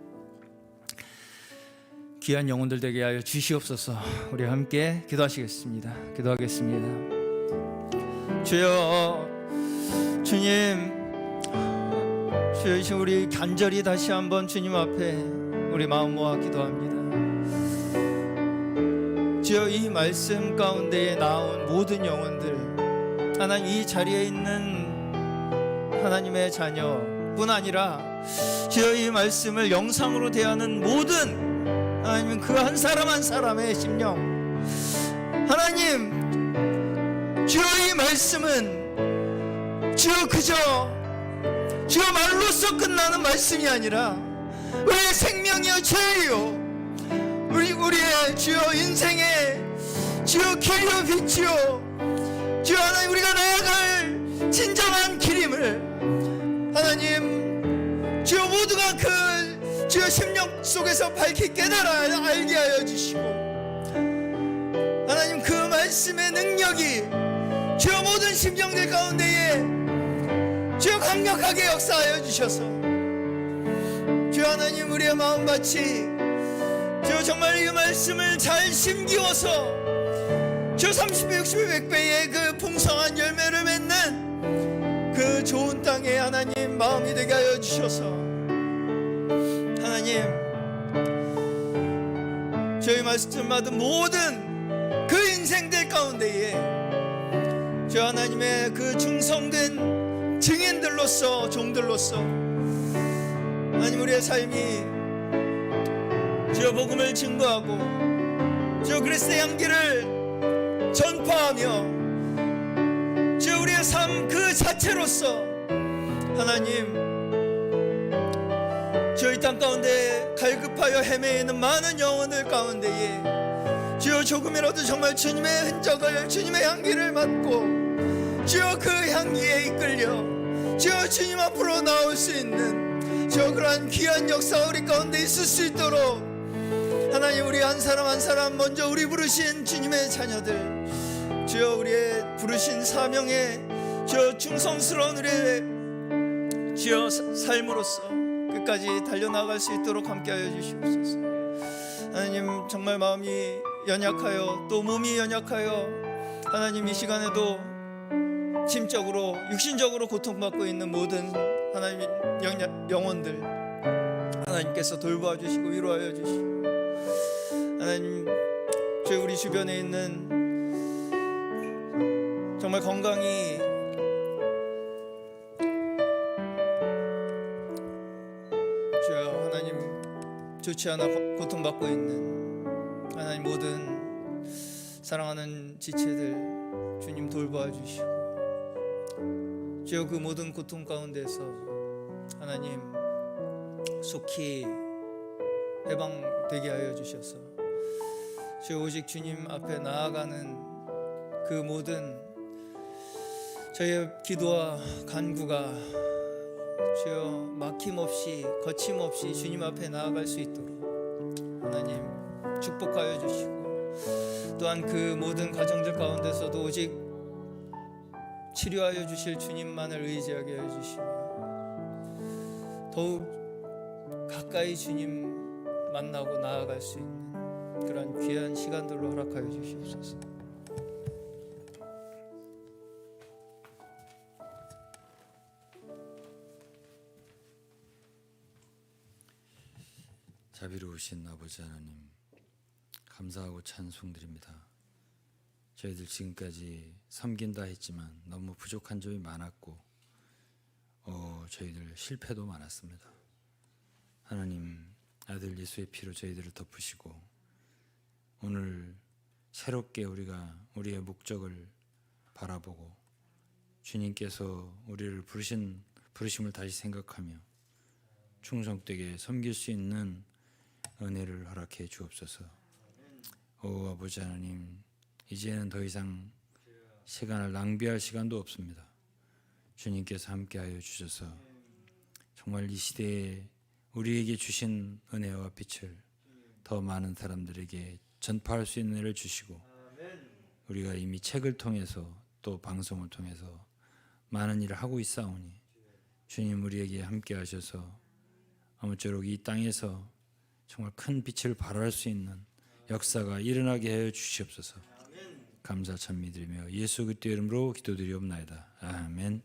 귀한 영혼들 되게 하여 주시옵소서. 우리 함께 기도하시겠습니다. 기도하겠습니다. 주여, 주님, 주여, 우리 간절히 다시 한번 주님 앞에 우리 마음 모아 기도합니다. 주여, 이 말씀 가운데에 나온 모든 영혼들, 하나님 이 자리에 있는 하나님의 자녀뿐 아니라 주여, 이 말씀을 영상으로 대하는 모든 하나님 그 한 사람 한 사람의 심령, 하나님 주여, 이 말씀은 주여 그저 주여 말로써 끝나는 말씀이 아니라 우리의 생명이요 죄요, 우리의 주여 인생의 주여 길이요 빛이요, 주여 하나님 우리가 나아갈 진정한 길임을 하나님 주여 모두가 그 주여 심령 속에서 밝히 깨달아 알게 하여 주시고, 하나님 그 말씀의 능력이 주여 모든 심령들 가운데에 주여 강력하게 역사하여 주셔서 주여 하나님 우리의 마음밭이 주여 정말 이 말씀을 잘 심기워서 주여 30배 60배 100배의 그 풍성한 열매를 맺는 그 좋은 땅에 하나님 마음이 되게 하여 주셔서 하나님 저희 말씀 받은 모든 그 인생들 가운데에 주 하나님의 그 충성된 증인들로서 종들로서 하나님 우리의 삶이 주여 복음을 증거하고 주여 그리스도의 향기를 전파하며 주여 우리의 삶 그 자체로서 하나님 주여 이 땅 가운데 갈급하여 헤매이는 많은 영혼들 가운데에 주여 조금이라도 정말 주님의 흔적을 주님의 향기를 맡고 주여 그 향기에 이끌려 주여 주님 앞으로 나올 수 있는 주여 그러한 귀한 역사 우리 가운데 있을 수 있도록 하나님 우리 한 사람 한 사람 먼저 우리 부르신 주님의 자녀들 주여 우리의 부르신 사명에 주여 충성스러운 우리의 주여 삶으로서 끝까지 달려나갈 수 있도록 함께하여 주시옵소서. 하나님 정말 마음이 연약하여 또 몸이 연약하여 하나님 이 시간에도 심적으로 육신적으로 고통받고 있는 모든 하나님 영혼들 하나님께서 돌보아 주시고 위로하여 주시고 하나님 주여 우리 주변에 있는 정말 건강이 주여 하나님 좋지 않아 고통받고 있는 하나님 모든 사랑하는 지체들 주님 돌보아 주시고 주여 그 모든 고통 가운데서 하나님 속히 해방되게 하여 주셔서 주여 오직 주님 앞에 나아가는 그 모든 저희의 기도와 간구가 주여 막힘없이 거침없이 주님 앞에 나아갈 수 있도록 하나님 축복하여 주시고 또한 그 모든 가정들 가운데서도 오직 치료하여 주실 주님만을 의지하게 해 주시며 더욱 가까이 주님 만나고 나아갈 수 있는 그런 귀한 시간들로 허락하여 주시옵소서. 자비로우신 아버지 하나님, 감사하고 찬송드립니다. 저희들 지금까지 섬긴다 했지만 너무 부족한 점이 많았고 저희들 실패도 많았습니다. 하나님, 아들 예수의 피로 저희들을 덮으시고 오늘 새롭게 우리가 우리의 목적을 바라보고 주님께서 우리를 부르심을 다시 생각하며 충성되게 섬길 수 있는 은혜를 허락해 주옵소서. 오 아버지 하나님, 이제는 더 이상 시간을 낭비할 시간도 없습니다. 주님께서 함께하여 주셔서 정말 이 시대에 우리에게 주신 은혜와 빛을 더 많은 사람들에게 전파할 수 있는 은혜를 주시고 우리가 이미 책을 통해서 또 방송을 통해서 많은 일을 하고 있사오니 주님 우리에게 함께하셔서 아무쪼록 이 땅에서 정말 큰 빛을 발할 수 있는 역사가 일어나게 하여 주시옵소서. 감사 찬미드리며 예수 그리스도의 이름으로 기도드리옵나이다. 아멘.